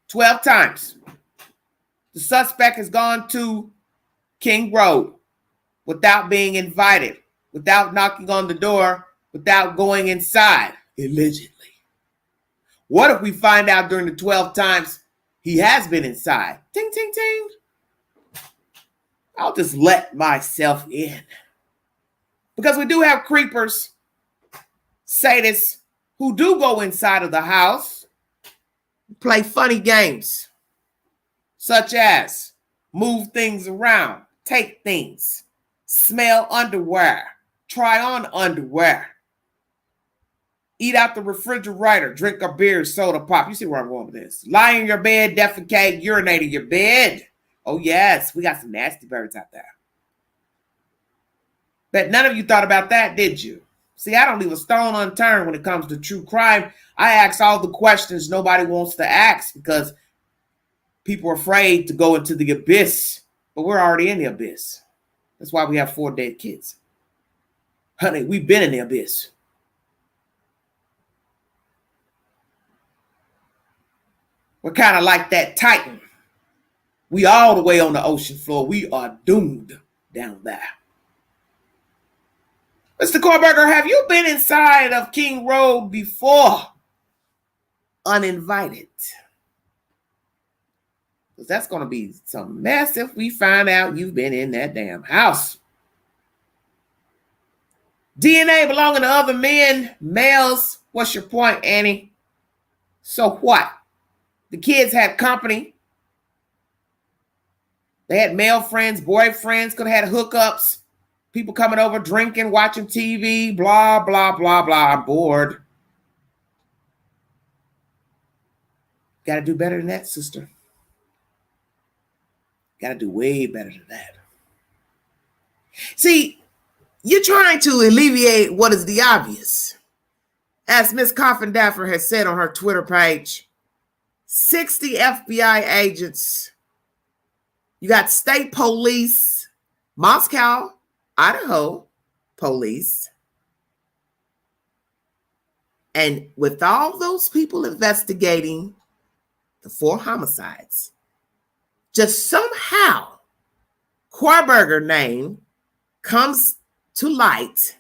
12 times. The suspect has gone to King Road without being invited, without knocking on the door, without going inside, allegedly. What if we find out during the 12 times he has been inside? Ting, ting, ting. I'll just let myself in. Because we do have creepers, sadists, who do go inside of the house, play funny games, such as move things around, take things, smell underwear, try on underwear, eat out the refrigerator, drink a beer, soda pop. You see where I'm going with this. Lie in your bed, defecate, urinate in your bed. Oh, yes, we got some nasty birds out there. Bet none of you thought about that, did you? See, I don't leave a stone unturned when it comes to true crime. I ask all the questions nobody wants to ask because people are afraid to go into the abyss. But we're already in the abyss. That's why we have 4 dead kids. Honey, we've been in the abyss. We're kind of like that Titan. We all the way on the ocean floor. We are doomed down there. Mr. Kohberger, have you been inside of King Road before? Uninvited. Because that's going to be some mess if we find out you've been in that damn house. DNA belonging to other men, males. What's your point, Annie? So what? The kids had company. They had male friends, boyfriends, could have had hookups. People coming over, drinking, watching TV, blah, blah, blah, blah. I'm bored. Got to do better than that, sister. Got to do way better than that. See, you're trying to alleviate what is the obvious. As Ms. Coffin-Daffer has said on her Twitter page, 60 FBI agents. You got state police, Moscow, Idaho police. And with all those people investigating the 4 homicides, just somehow Kohberger name comes to light,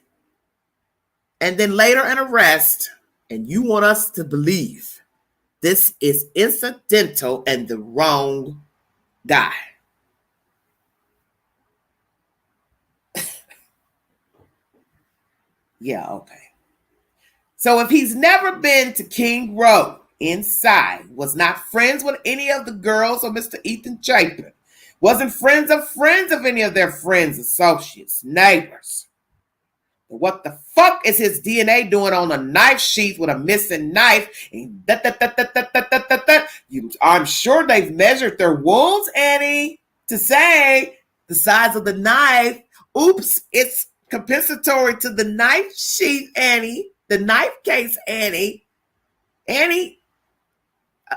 and then later an arrest, and you want us to believe this is incidental and the wrong guy. Yeah, okay. So if he's never been to King Road inside, was not friends with any of the girls or Mr. Ethan Chapin, wasn't friends of any of their friends, associates, neighbors. What the fuck is his DNA doing on a knife sheath with a missing knife? I'm sure they've measured their wounds, Annie, to say the size of the knife. Oops, it's compensatory to the knife sheath, Annie. The knife case, Annie. Annie,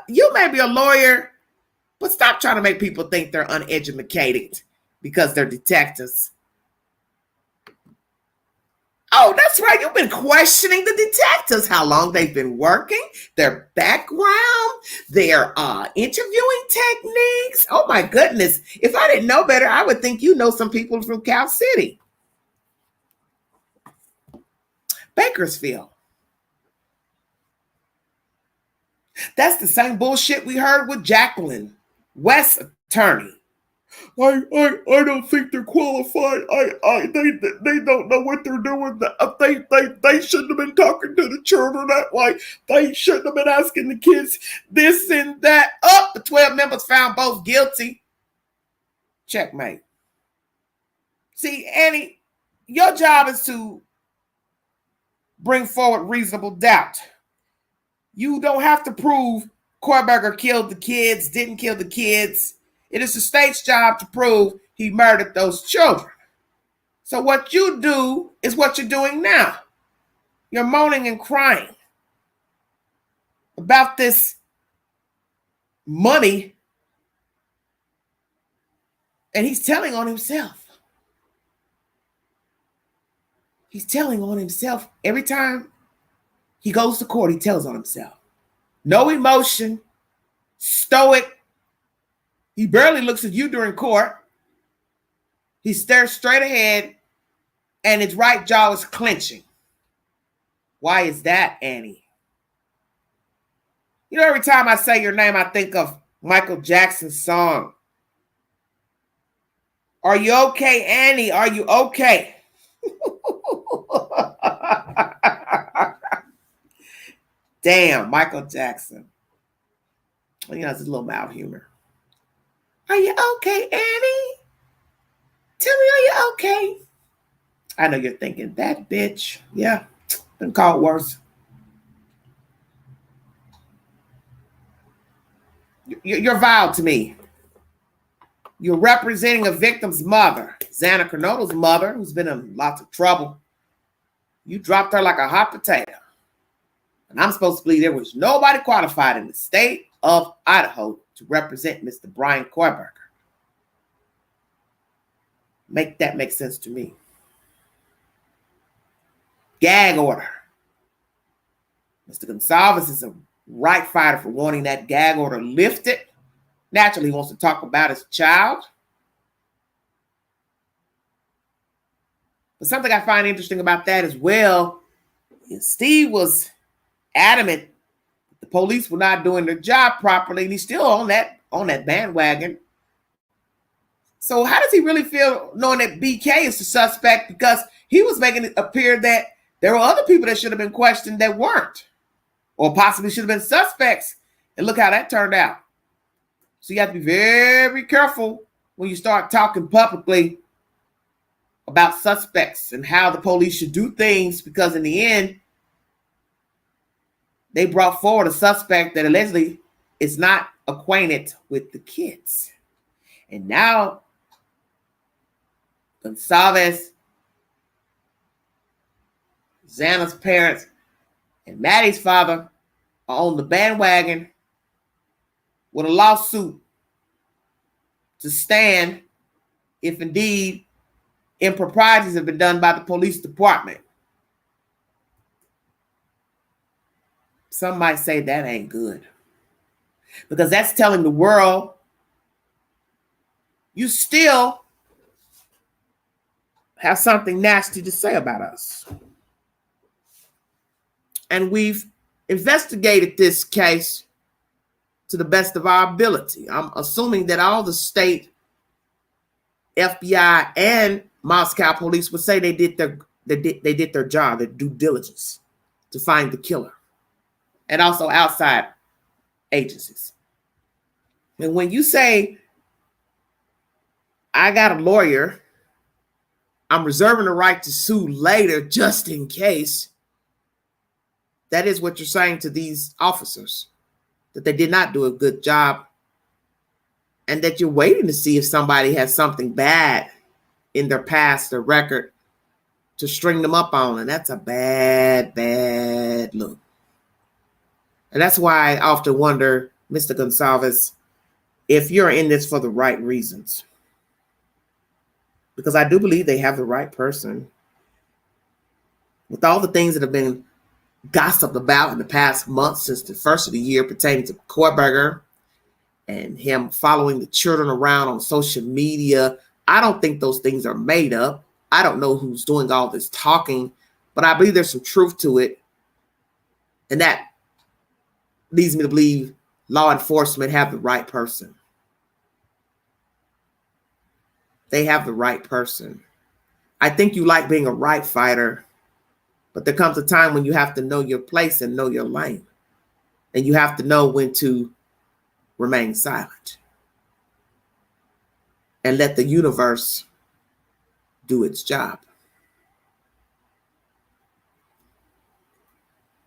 you may be a lawyer, but stop trying to make people think they're uneducated because they're detectives. Oh, that's right. You've been questioning the detectives, how long they've been working, their background, their interviewing techniques. Oh, my goodness. If I didn't know better, I would think you know some people from Cal City. Bakersfield. That's the same bullshit we heard with Jacqueline, West's attorney. I don't think they're qualified. They don't know what they're doing. They shouldn't have been talking to the children that way. They shouldn't have been asking the kids this and that. Oh, the 12 members found both guilty. Checkmate. See, Annie, your job is to bring forward reasonable doubt. You don't have to prove Kohberger killed the kids, didn't kill the kids. It is the state's job to prove he murdered those children. So what you do is what you're doing now. You're moaning and crying about this money, and he's telling on himself. He's telling on himself. Every time he goes to court, he tells on himself. No emotion, stoic. He barely looks at you during court. He stares straight ahead, and his right jaw is clenching. Why is that, Annie? You know, every time I say your name, I think of Michael Jackson's song. Are you okay, Annie? Are you okay? Damn, Michael Jackson. You know, it's a little mild humor. Are you okay, Annie? Tell me, are you okay? I know you're thinking, that bitch. Yeah, been called worse. You're vile to me. You're representing a victim's mother, Xana Kernodle's mother, who's been in lots of trouble. You dropped her like a hot potato. And I'm supposed to believe there was nobody qualified in the state of Idaho to represent Mr. Bryan Kohberger. Make that make sense to me. Gag order. Mr. Gonsalves is a right fighter for wanting that gag order lifted. Naturally, he wants to talk about his child. But something I find interesting about that as well is Steve was adamant the police were not doing their job properly, and he's still on that bandwagon. So how does he really feel knowing that BK is the suspect? Because he was making it appear that there were other people that should have been questioned that weren't, or possibly should have been suspects. And look how that turned out. So you have to be very careful when you start talking publicly about suspects and how the police should do things, because in the end, they brought forward a suspect that allegedly is not acquainted with the kids. And now Gonzalez, Xana's parents, and Maddie's father are on the bandwagon with a lawsuit to stand if indeed improprieties have been done by the police department. Some might say that ain't good, because that's telling the world you still have something nasty to say about us. And we've investigated this case to the best of our ability. I'm assuming that all the state FBI and Moscow police would say they did their job, their due diligence to find the killer, and also outside agencies. And when you say, I got a lawyer, I'm reserving the right to sue later just in case, that is what you're saying to these officers, that they did not do a good job, and that you're waiting to see if somebody has something bad in their past or record to string them up on. And that's a bad, bad look. And that's why I often wonder, Mr. Gonzalez, if you're in this for the right reasons. Because I do believe they have the right person. With all the things that have been gossiped about in the past month since the first of the year pertaining to Kohberger and him following the children around on social media, I don't think those things are made up. I don't know who's doing all this talking, but I believe there's some truth to it. And that leads me to believe law enforcement have the right person. They have the right person. I think you like being a right fighter, but there comes a time when you have to know your place and know your lane. And you have to know when to remain silent and let the universe do its job.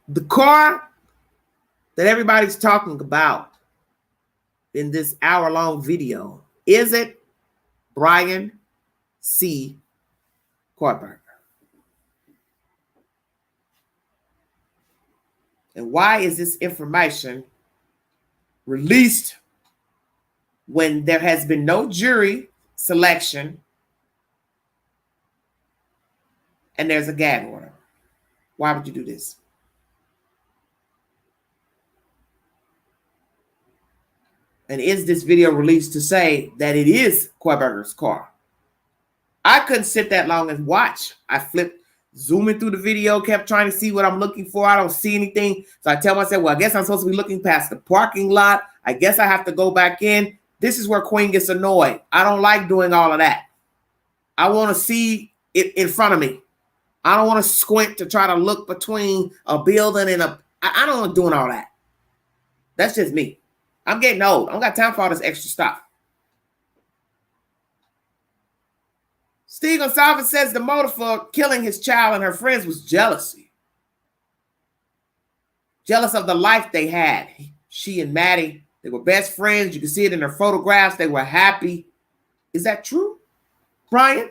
The car that everybody's talking about in this hour-long video, is it Bryan C. Kohberger? And why is this information released when there has been no jury selection and there's a gag order? Why would you do this? And is this video released to say that it is Kohberger's car? I couldn't sit that long and watch. I flipped, zooming through the video, kept trying to see what I'm looking for. I don't see anything. So I tell myself, well, I guess I'm supposed to be looking past the parking lot. I guess I have to go back in. This is where Queen gets annoyed. I don't like doing all of that. I want to see it in front of me. I don't want to squint to try to look between a building and I don't like doing all that. That's just me. I'm getting old. I don't got time for all this extra stuff. Steve Gonzalez says the motive for killing his child and her friends was jealousy. Jealous of the life they had. She and Maddie, they were best friends. You can see it in their photographs. They were happy. Is that true, Bryan?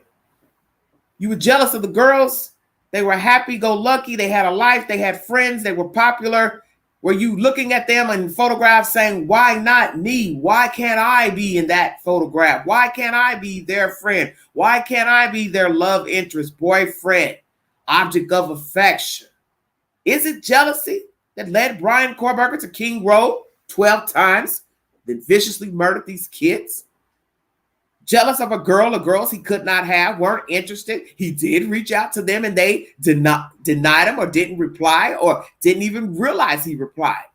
You were jealous of the girls? They were happy-go-lucky. They had a life. They had friends. They were popular. Were you looking at them in photographs saying, why not me? Why can't I be in that photograph? Why can't I be their friend? Why can't I be their love interest, boyfriend, object of affection? Is it jealousy that led Bryan Kohberger to King Road 12 times, then viciously murdered these kids? jealous of a girl or girls he could not have, weren't interested. He did reach out to them and they denied him or didn't reply or didn't even realize he replied.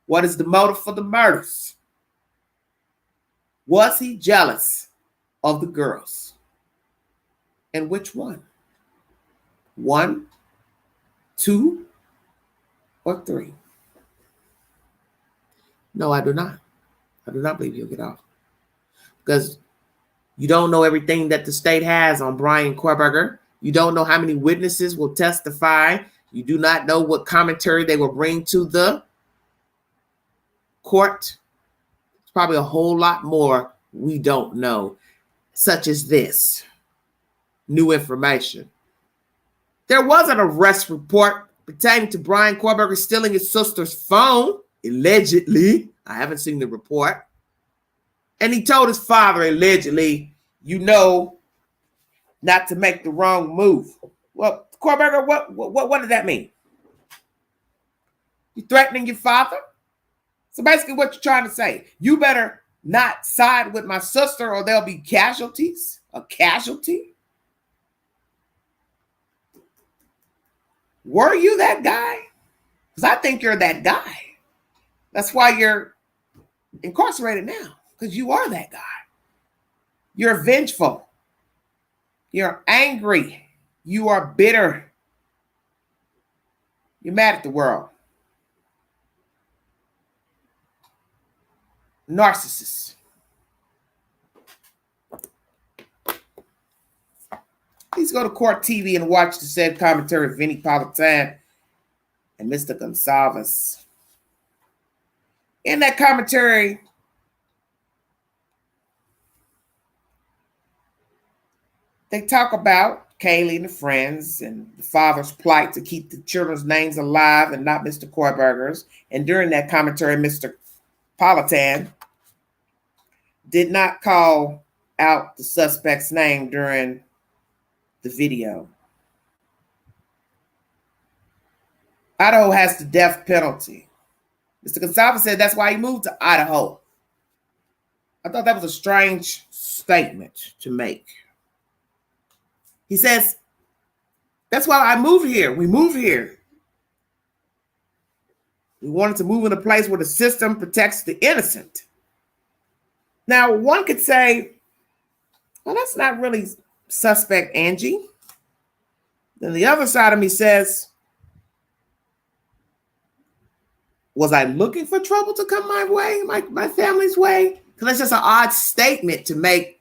What is the motive for the murders? Was he jealous of the girls? And which one? 1, 2, or 3? No, I do not. I do not believe he'll get off. Because you don't know everything that the state has on Bryan Kohberger. You don't know how many witnesses will testify. You do not know what commentary they will bring to the court. It's probably a whole lot more we don't know, such as this. New information. There was an arrest report pertaining to Bryan Kohberger stealing his sister's phone, allegedly. I haven't seen the report. And he told his father, allegedly, you know, not to make the wrong move. Well, Kohberger, what did that mean? You threatening your father? So basically what you're trying to say, you better not side with my sister or there'll be casualties. A casualty? Were you that guy? Because I think you're that guy. That's why you're incarcerated now, because you are that guy. You're vengeful. You're angry. You are bitter. You're mad at the world. Narcissist. Please go to Court TV and watch the said commentary of Vinny Politan and Mr. Gonsalves. In that commentary, they talk about Kaylee and the friends and the father's plight to keep the children's names alive and not Mr. Kohberger's. And during that commentary, Mr. Politan did not call out the suspect's name during the video. Idaho has the death penalty. Mr. Gonsalves said that's why he moved to Idaho. I thought that was a strange statement to make. He says, that's why I moved here. We moved here. We wanted to move in a place where the system protects the innocent. Now, one could say, well, that's not really suspect, Angie. Then the other side of me says, was I looking for trouble to come my way, my family's way? Because that's just an odd statement to make.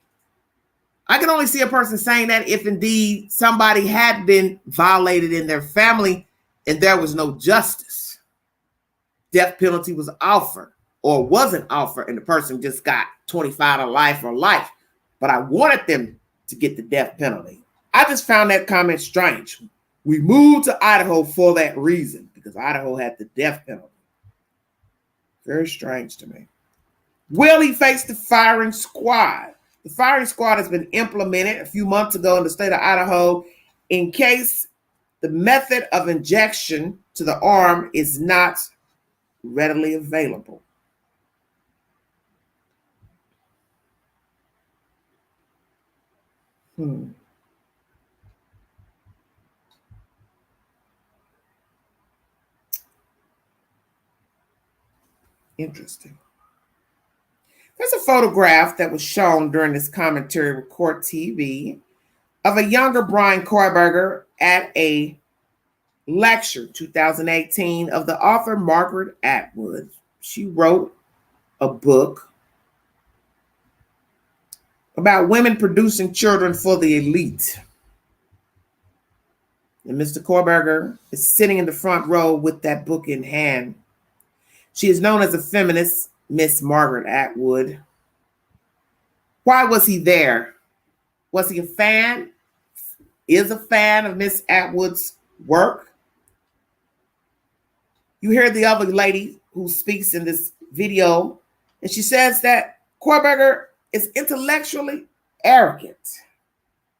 I can only see a person saying that if indeed somebody had been violated in their family and there was no justice. Death penalty was offered or wasn't offered and the person just got 25 to life or life. But I wanted them to get the death penalty. I just found that comment strange. We moved to Idaho for that reason because Idaho had the death penalty. Very strange to me. Will he face the firing squad? The firing squad has been implemented a few months ago in the state of Idaho in case the method of injection to the arm is not readily available. Interesting. There's a photograph that was shown during this commentary with Court TV of a younger Bryan Kohberger at a lecture 2018 of the author Margaret Atwood. She wrote a book about women producing children for the elite. And Mr. Kohberger is sitting in the front row with that book in hand. She is known as a feminist, Miss Margaret Atwood. Why was he there? Was he a fan? Is a fan of Miss Atwood's work? You hear the other lady who speaks in this video, and she says that Kohberger is intellectually arrogant.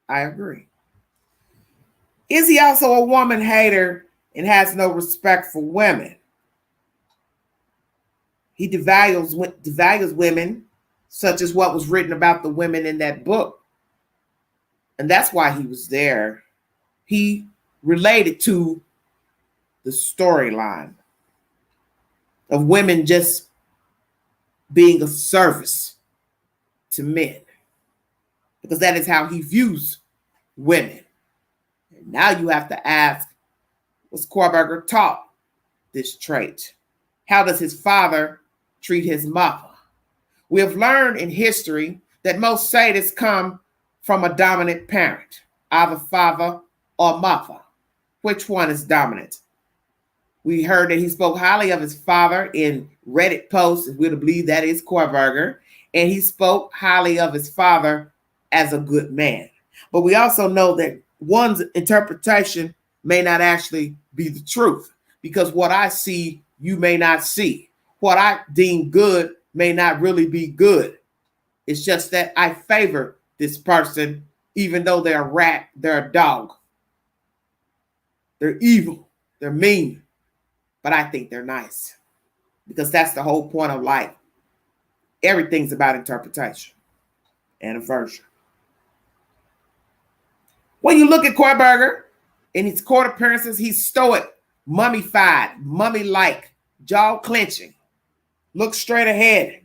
I agree. Is he also a woman hater and has no respect for women? He devalues women such as what was written about the women in that book. And that's why he was there. He related to the storyline of women just being of service to men, because that is how he views women. And now you have to ask, was Kohberger taught this trait? How does his father treat his mother? We have learned in history that most sadists come from a dominant parent, either father or mother. Which one is dominant? We heard that he spoke highly of his father in Reddit posts, and we're to believe that is Kohberger, and he spoke highly of his father as a good man. But we also know that one's interpretation may not actually be the truth, because what I see, you may not see. What I deem good may not really be good. It's just that I favor this person, even though they're a rat, they're a dog. They're evil, they're mean, but I think they're nice, because that's the whole point of life. Everything's about interpretation and aversion. When you look at Kohberger in his court appearances, he's stoic, mummified, mummy-like, jaw clenching, look straight ahead.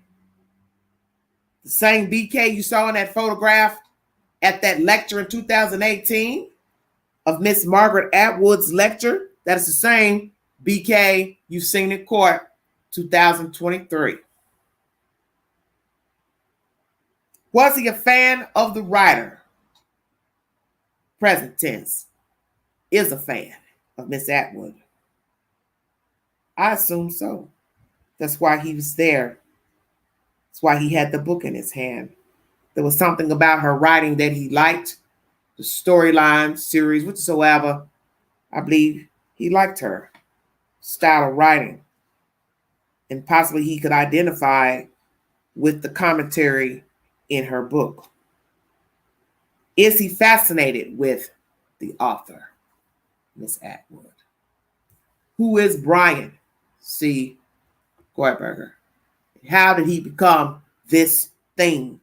The same BK you saw in that photograph at that lecture in 2018 of Miss Margaret Atwood's lecture, that is the same BK you've seen in court 2023. Was he a fan of the writer? Present tense. Is a fan of Miss Atwood. I assume so. That's why he was there. That's why he had the book in his hand. There was something about her writing that he liked, the storyline, series, whatsoever. I believe he liked her style of writing. And possibly he could identify with the commentary in her book. Is he fascinated with the author, Miss Atwood? Who is Bryan C. Kohberger? How did he become this thing,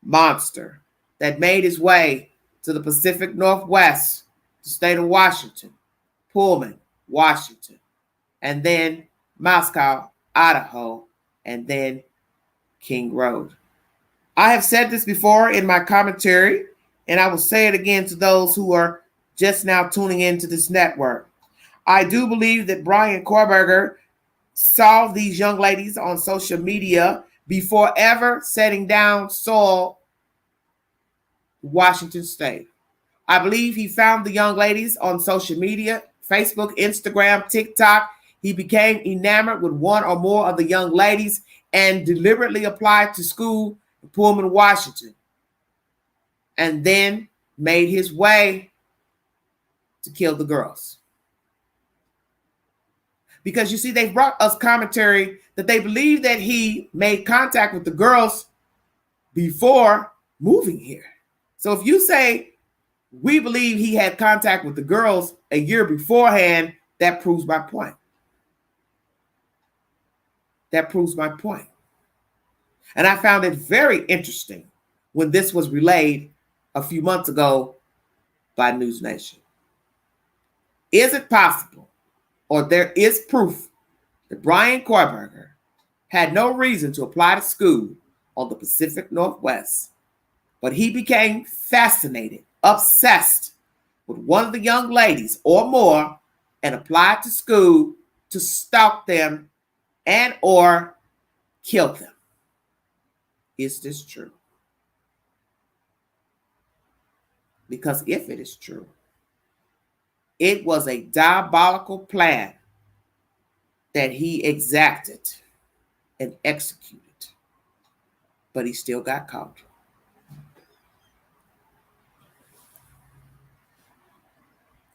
monster, that made his way to the Pacific Northwest, the state of Washington, Pullman, Washington, and then Moscow, Idaho, and then King Road? I have said this before in my commentary, and I will say it again to those who are just now tuning into this network. I do believe that Bryan Kohberger saw these young ladies on social media before ever setting down soil Washington State. I believe he found the young ladies on social media, Facebook, Instagram, TikTok. He became enamored with one or more of the young ladies and deliberately applied to school in Pullman, Washington, and then made his way to kill the girls. Because you see, they brought us commentary that they believe that he made contact with the girls before moving here. So if you say we believe he had contact with the girls a year beforehand, that proves my point. That proves my point. And I found it very interesting when this was relayed a few months ago by News Nation. Is it possible, or there is proof, that Bryan Kohberger had no reason to apply to school on the Pacific Northwest, but he became fascinated, obsessed with one of the young ladies or more, and applied to school to stalk them and or kill them? Is this true? Because if it is true, it was a diabolical plan that he exacted and executed, but he still got caught.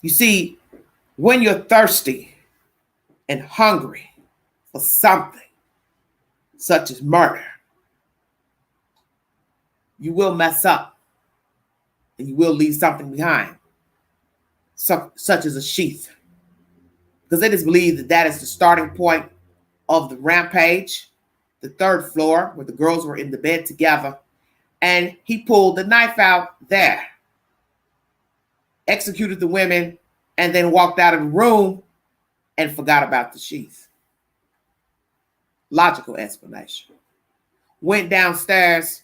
You see, when you're thirsty and hungry for something, such as murder, you will mess up and you will leave something behind, such as a sheath. Because it is believed that that is the starting point of the rampage the third floor where the girls were in the bed together, and he pulled the knife out there, executed the women, and then walked out of the room and forgot about the sheath. Logical explanation. Went downstairs,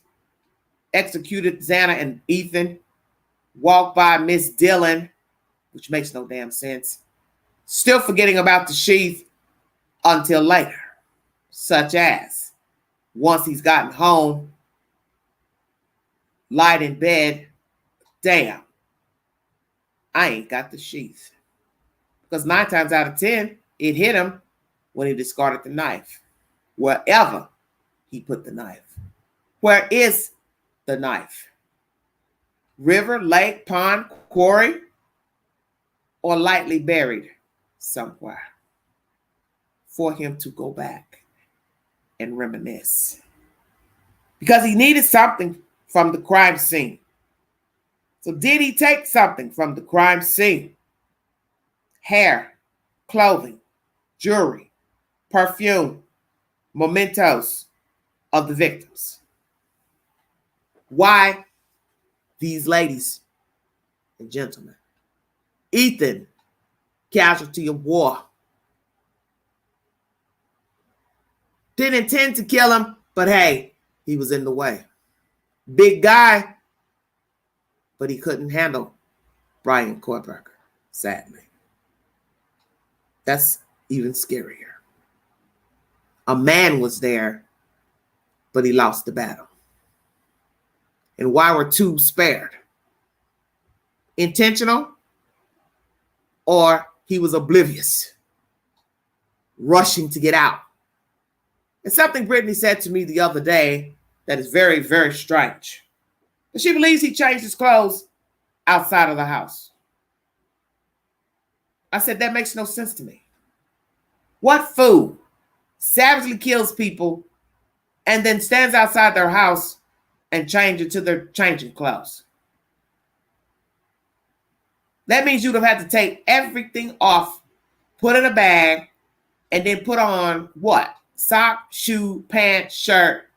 executed Xana and Ethan, walked by Miss Dillon, which makes no damn sense, still forgetting about the sheath until later, such as once he's gotten home, lied in bed, damn, I ain't got the sheath. Because 9 times out of 10, it hit him when he discarded the knife, wherever he put the knife. Where is the knife? River, lake, pond, quarry, or lightly buried somewhere for him to go back and reminisce? Because he needed something from the crime scene. So did he take something from the crime scene? Hair, clothing, jewelry, perfume, mementos of the victims. Why, these ladies and gentlemen? Ethan, casualty of war. Didn't intend to kill him, but hey, he was in the way. Big guy, but he couldn't handle Bryan Kohberger, sadly. That's even scarier. A man was there, but he lost the battle. And why were 2 spared? Intentional, or he was oblivious, rushing to get out? And something Brittany said to me the other day that is very, very strange. And she believes he changed his clothes outside of the house. I said, that makes no sense to me. What fool savagely kills people and then stands outside their house and changes to their changing clothes? That means you'd have had to take everything off, put in a bag, and then put on what? Sock, shoe, pants, shirt,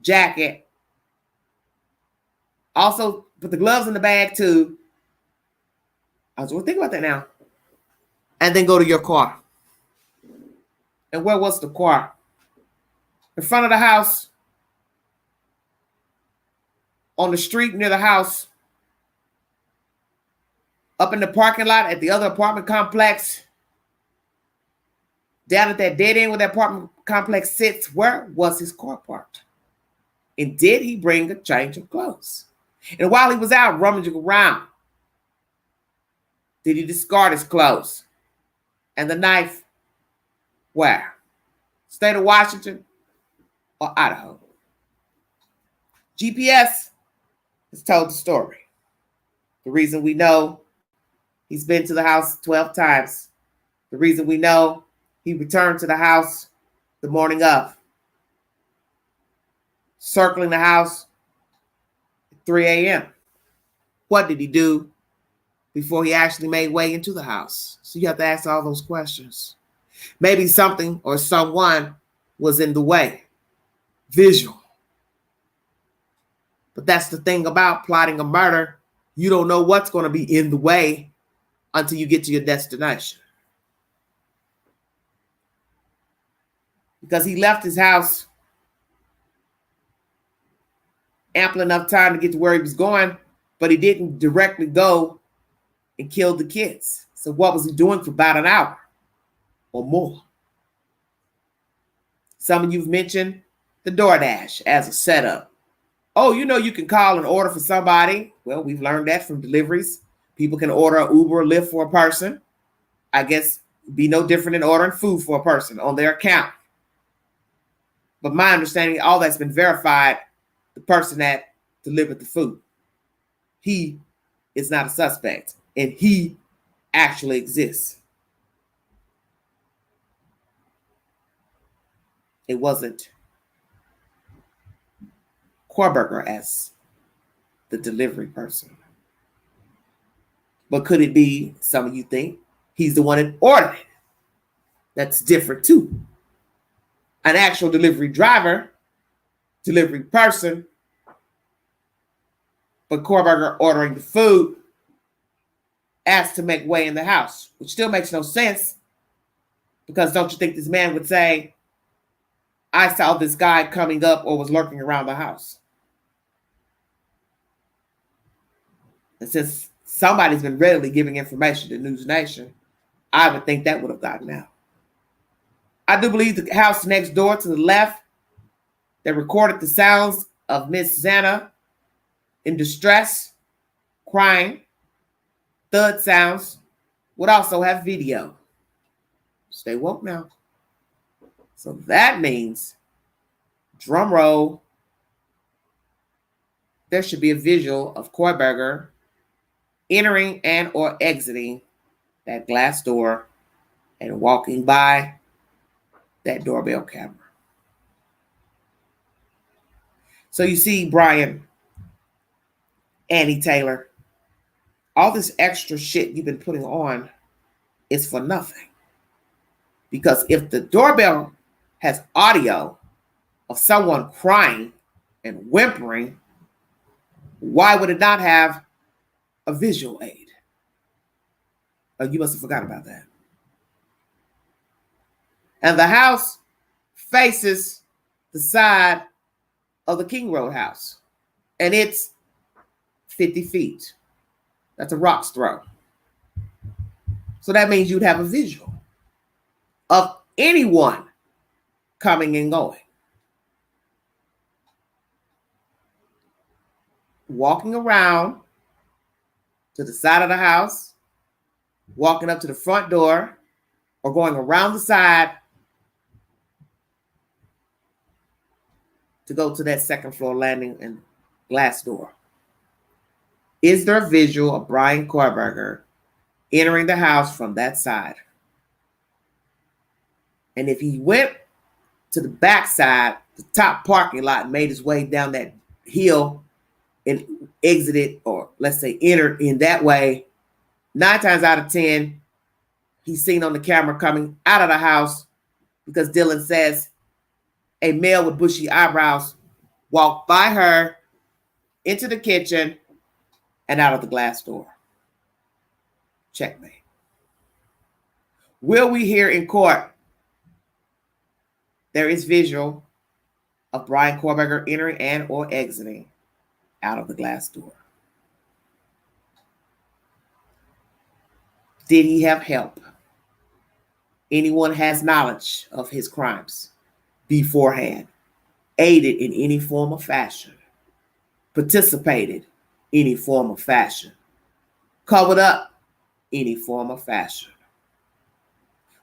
jacket. Also, put the gloves in the bag too. I was going to think about that now. And then go to your car. And where was the car? In front of the house, on the street near the house, up in the parking lot at the other apartment complex, down at that dead end where that apartment complex sits, where was his car parked? And did he bring a change of clothes? And while he was out rummaging around, did he discard his clothes? And the knife, where? State of Washington or Idaho? GPS has told the story. The reason we know he's been to the house 12 times. The reason we know he returned to the house the morning of, circling the house at 3 a.m. What did he do before he actually made way into the house? So you have to ask all those questions. Maybe something or someone was in the way. Visual. But that's the thing about plotting a murder. You don't know what's going to be in the way until you get to your destination. Because he left his house ample enough time to get to where he was going, but he didn't directly go and kill the kids. So what was he doing for about an hour or more? Some of you've mentioned the DoorDash as a setup. Oh, you know you can call and order for somebody. Well, we've learned that from deliveries. People can order an Uber or Lyft for a person. I guess it'd be no different than ordering food for a person on their account. But my understanding, all that's been verified, the person that delivered the food, he is not a suspect, and he actually exists. It wasn't Kohberger as the delivery person. But could it be, some of you think, he's the one that ordered it? That's different too. an actual delivery driver, delivery person, but Kohberger ordering the food asked to make way in the house, which still makes no sense, because don't you think this man would say, I saw this guy coming up or was lurking around the house? And since somebody's been readily giving information to News Nation, I would think that would have gotten out. I do believe the house next door to the left that recorded the sounds of Miss Xana in distress, crying, thud sounds, would also have video. Stay woke now. So that means, drum roll, there should be a visual of Kohberger entering and or exiting that glass door and walking by that doorbell camera. So you see, Bryan, Annie Taylor, all this extra shit you've been putting on is for nothing. Because if the doorbell has audio of someone crying and whimpering, why would it not have a visual aid? Oh, you must have forgot about that. And the house faces the side of the King Road house. And it's 50 feet. That's a rock's throw. So that means you'd have a visual of anyone coming and going. Walking around to the side of the house, walking up to the front door, or going around the side to go to that second floor landing and glass door. Is there a visual of Bryan Kohberger entering the house from that side? And if he went to the back side, the top parking lot, and made his way down that hill and exited, or let's say entered in that way, 9 times out of 10, he's seen on the camera coming out of the house, because Dylan says a male with bushy eyebrows walked by her into the kitchen and out of the glass door. Checkmate. Will we hear in court there is visual of Bryan Kohberger entering and or exiting out of the glass door? Did he have help? Anyone has knowledge of his crimes beforehand, aided in any form or fashion, participated any form of fashion, covered up any form of fashion?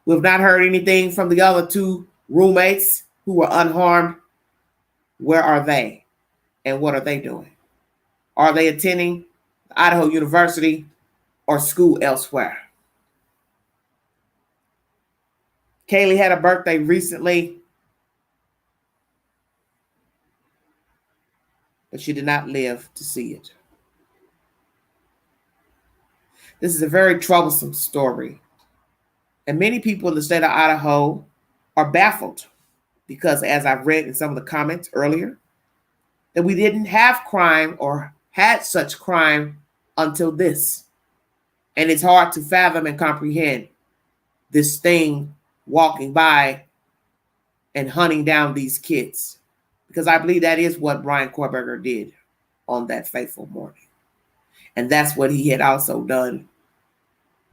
We've not heard anything from the other 2 roommates who were unharmed. Where are they? And what are they doing? Are they attending Idaho University or school elsewhere? Kaylee had a birthday recently, but she did not live to see it. This is a very troublesome story. And many people in the state of Idaho are baffled because, as I've read in some of the comments earlier, that we didn't have crime or had such crime until this. And it's hard to fathom and comprehend this thing walking by and hunting down these kids, because I believe that is what Bryan Kohberger did on that fateful morning. And that's what he had also done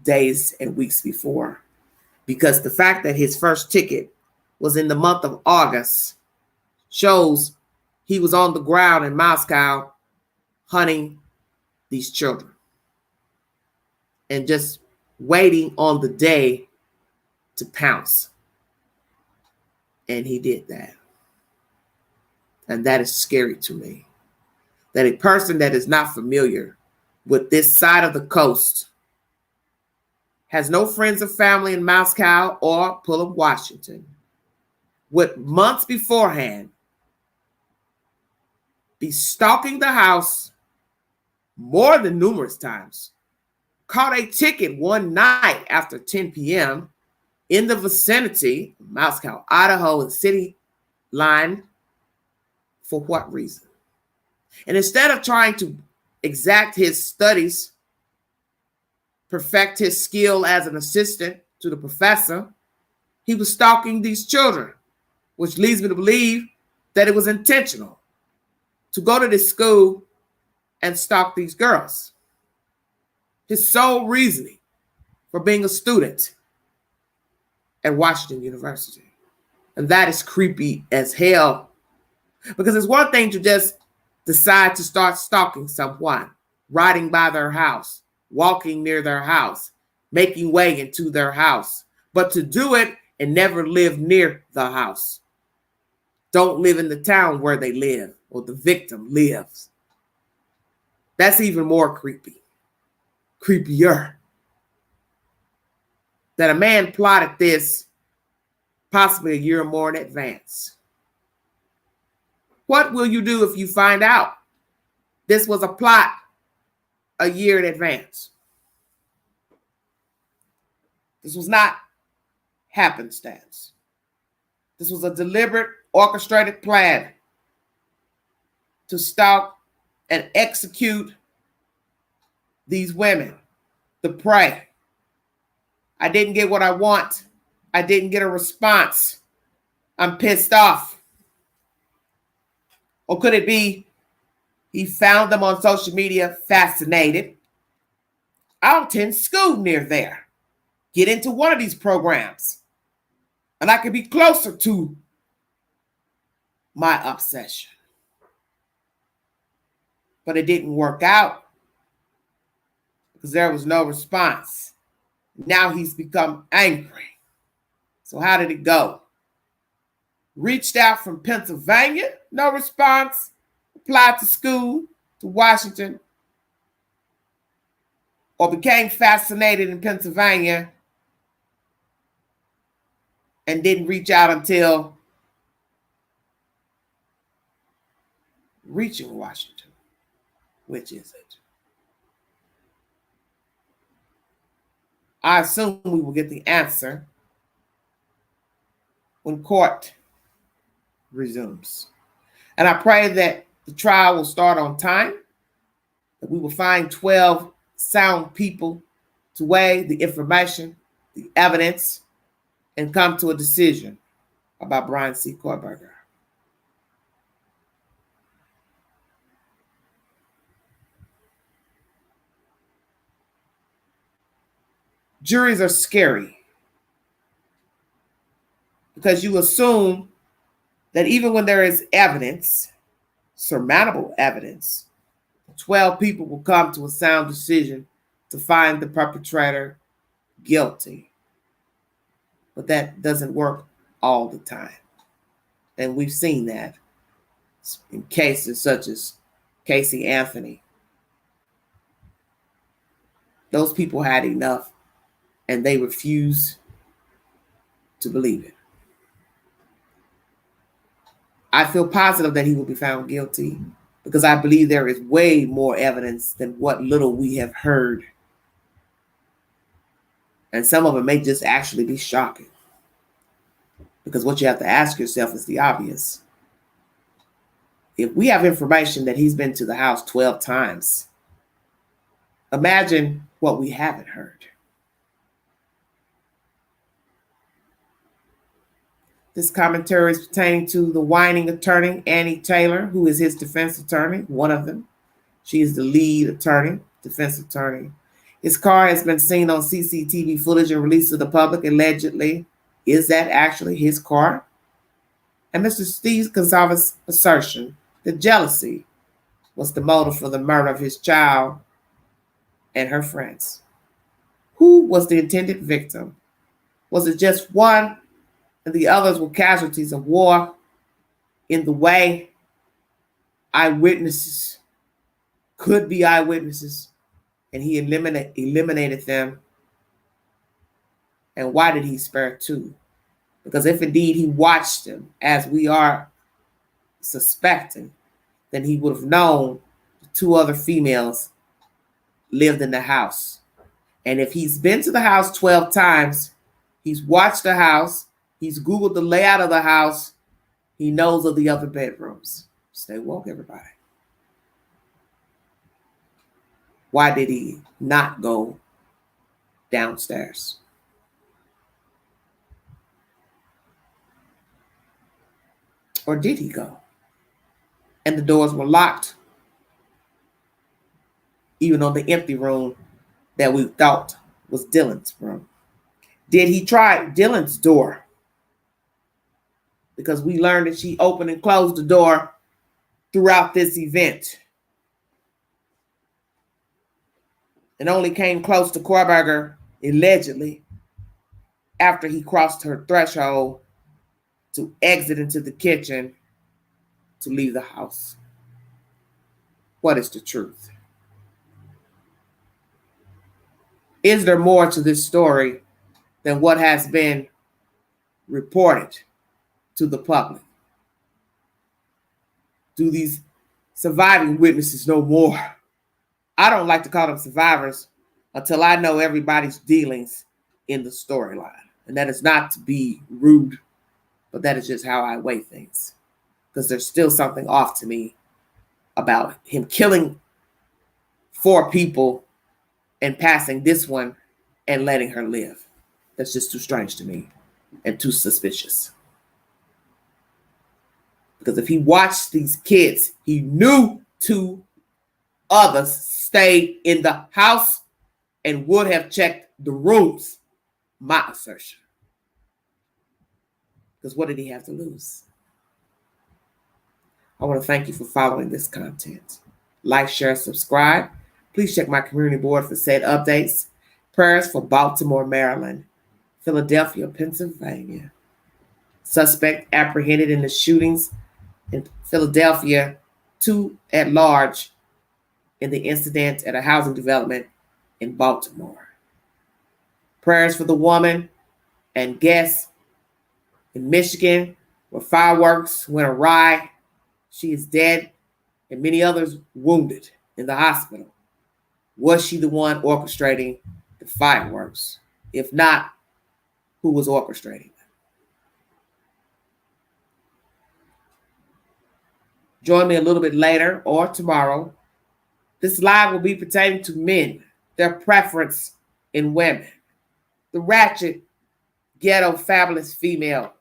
days and weeks before, because the fact that his first ticket was in the month of August shows he was on the ground in Moscow hunting these children and just waiting on the day to pounce. And he did that. And that is scary to me, that a person that is not familiar with this side of the coast, has no friends or family in Moscow or Pullman, Washington, would months beforehand be stalking the house more than numerous times, caught a ticket one night after 10 p.m. in the vicinity of Moscow, Idaho, and city line. For what reason? And instead of trying to exact his studies, perfect his skill as an assistant to the professor, he was stalking these children, which leads me to believe that it was intentional to go to this school and stalk these girls. His sole reasoning for being a student at Washington University. And that is creepy as hell. Because it's one thing to just decide to start stalking someone, riding by their house, walking near their house, making way into their house. But to do it and never live near the house. Don't live in the town where they live or the victim lives. That's even more creepy. Creepier. That a man plotted this possibly a year or more in advance. What will you do if you find out this was a plot a year in advance? This was not happenstance. This was a deliberate, orchestrated plan to stalk and execute these women, the prey. I didn't get what I want. I didn't get a response. I'm pissed off. Or could it be he found them on social media, fascinated? I'll attend school near there. Get into one of these programs. And I could be closer to my obsession. But it didn't work out because there was no response. Now he's become angry. So how did it go? Reached out from Pennsylvania, no response. Applied to school, to Washington. Or became fascinated in Pennsylvania and didn't reach out until reaching Washington. Which is it? I assume we will get the answer when court resumes. And I pray that the trial will start on time, that we will find 12 sound people to weigh the information, the evidence, and come to a decision about Bryan C. Kohberger. Juries are scary because you assume that even when there is evidence, surmountable evidence, 12 people will come to a sound decision to find the perpetrator guilty. But that doesn't work all the time. And we've seen that in cases such as Casey Anthony. Those people had enough and they refused to believe it. I feel positive that he will be found guilty because I believe there is way more evidence than what little we have heard. And some of it may just actually be shocking. Because what you have to ask yourself is the obvious. If we have information that he's been to the house 12 times, imagine what we haven't heard. This commentary is pertaining to the Whining attorney, Annie Taylor, who is his defense attorney, one of them. She is the lead attorney, defense attorney. His car has been seen on CCTV footage and released to the public, allegedly. Is that actually his car? And Mr. Steve Gonsalves' assertion that jealousy was the motive for the murder of his child and her friends. Who was the intended victim? Was it just one and the others were casualties of war? In the way eyewitnesses could be eyewitnesses, and he eliminated them. And why did he spare two? Because if indeed he watched them, as we are suspecting, then he would have known the two other females lived in the house. And if he's been to the house 12 times, He's watched the house. He's Googled the layout of the house. He knows of the other bedrooms. Stay woke, everybody. Why did he not go downstairs? Or did he go? And the doors were locked, even on the empty room that we thought was Dylan's room. Did he try Dylan's door? Because we learned that she opened and closed the door throughout this event. And only came close to Kohberger, allegedly, after he crossed her threshold to exit into the kitchen to leave the house. What is the truth? Is there more to this story than what has been reported to the public? Do these surviving witnesses know more? I don't like to call them survivors until I know everybody's dealings in the storyline. And that is not to be rude, but that is just how I weigh things. Because there's still something off to me about him killing 4 people and passing this one and letting her live. That's just too strange to me and too suspicious. Because if he watched these kids, he knew 2 others stayed in the house and would have checked the rooms. My assertion. Because what did he have to lose? I want to thank you for following this content. Like, share, subscribe. Please check my community board for said updates. Prayers for Baltimore, Maryland. Philadelphia, Pennsylvania. Suspect apprehended in the shootings in Philadelphia. 2 at large in the incident at a housing development in Baltimore. Prayers for the woman and guests in Michigan where fireworks went awry. She is dead and many others wounded in the hospital. Was she the one orchestrating the fireworks? If not, who was orchestrating them? Join me a little bit later or tomorrow. This live will be pertaining to men, their preference in women. The ratchet, ghetto, fabulous female.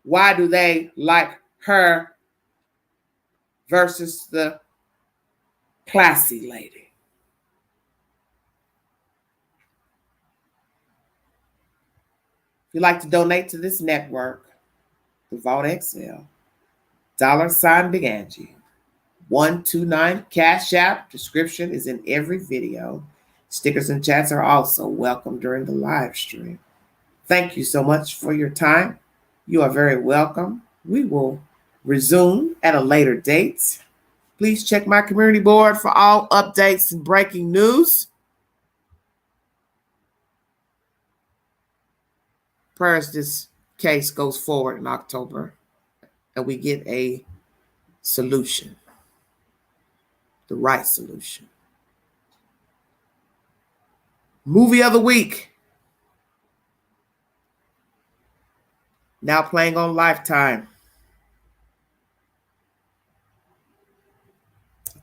Why do they like her versus the classy lady? If you'd like to donate to this network, the Vault XL, $ Big Angie, 129 Cash App. Description is in every video. Stickers and chats are also welcome during the live stream. Thank you so much for your time. You are very welcome. We will resume at a later date. Please check my community board for all updates and breaking news. Prayers this case goes forward in October and we get a solution, the right solution. Movie of the week. Now playing on Lifetime.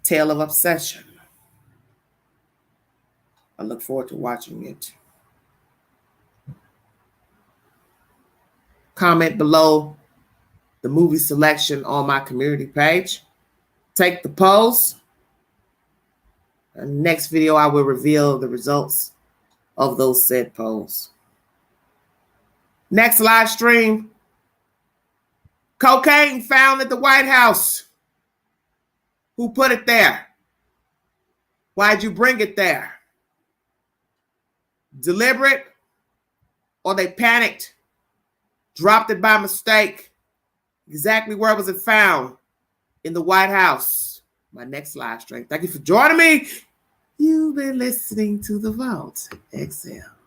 Tale of Assertion. I look forward to watching it. Comment below the movie selection on my community page. Take the polls. In the next video, I will reveal the results of those said polls. Next live stream. Cocaine found at the White House. Who put it there? Why'd you bring it there? Deliberate? Or they panicked? Dropped it by mistake? Exactly where was it found? In the White House. My next live stream. Thank you for joining me. You've been listening to The Vault XL.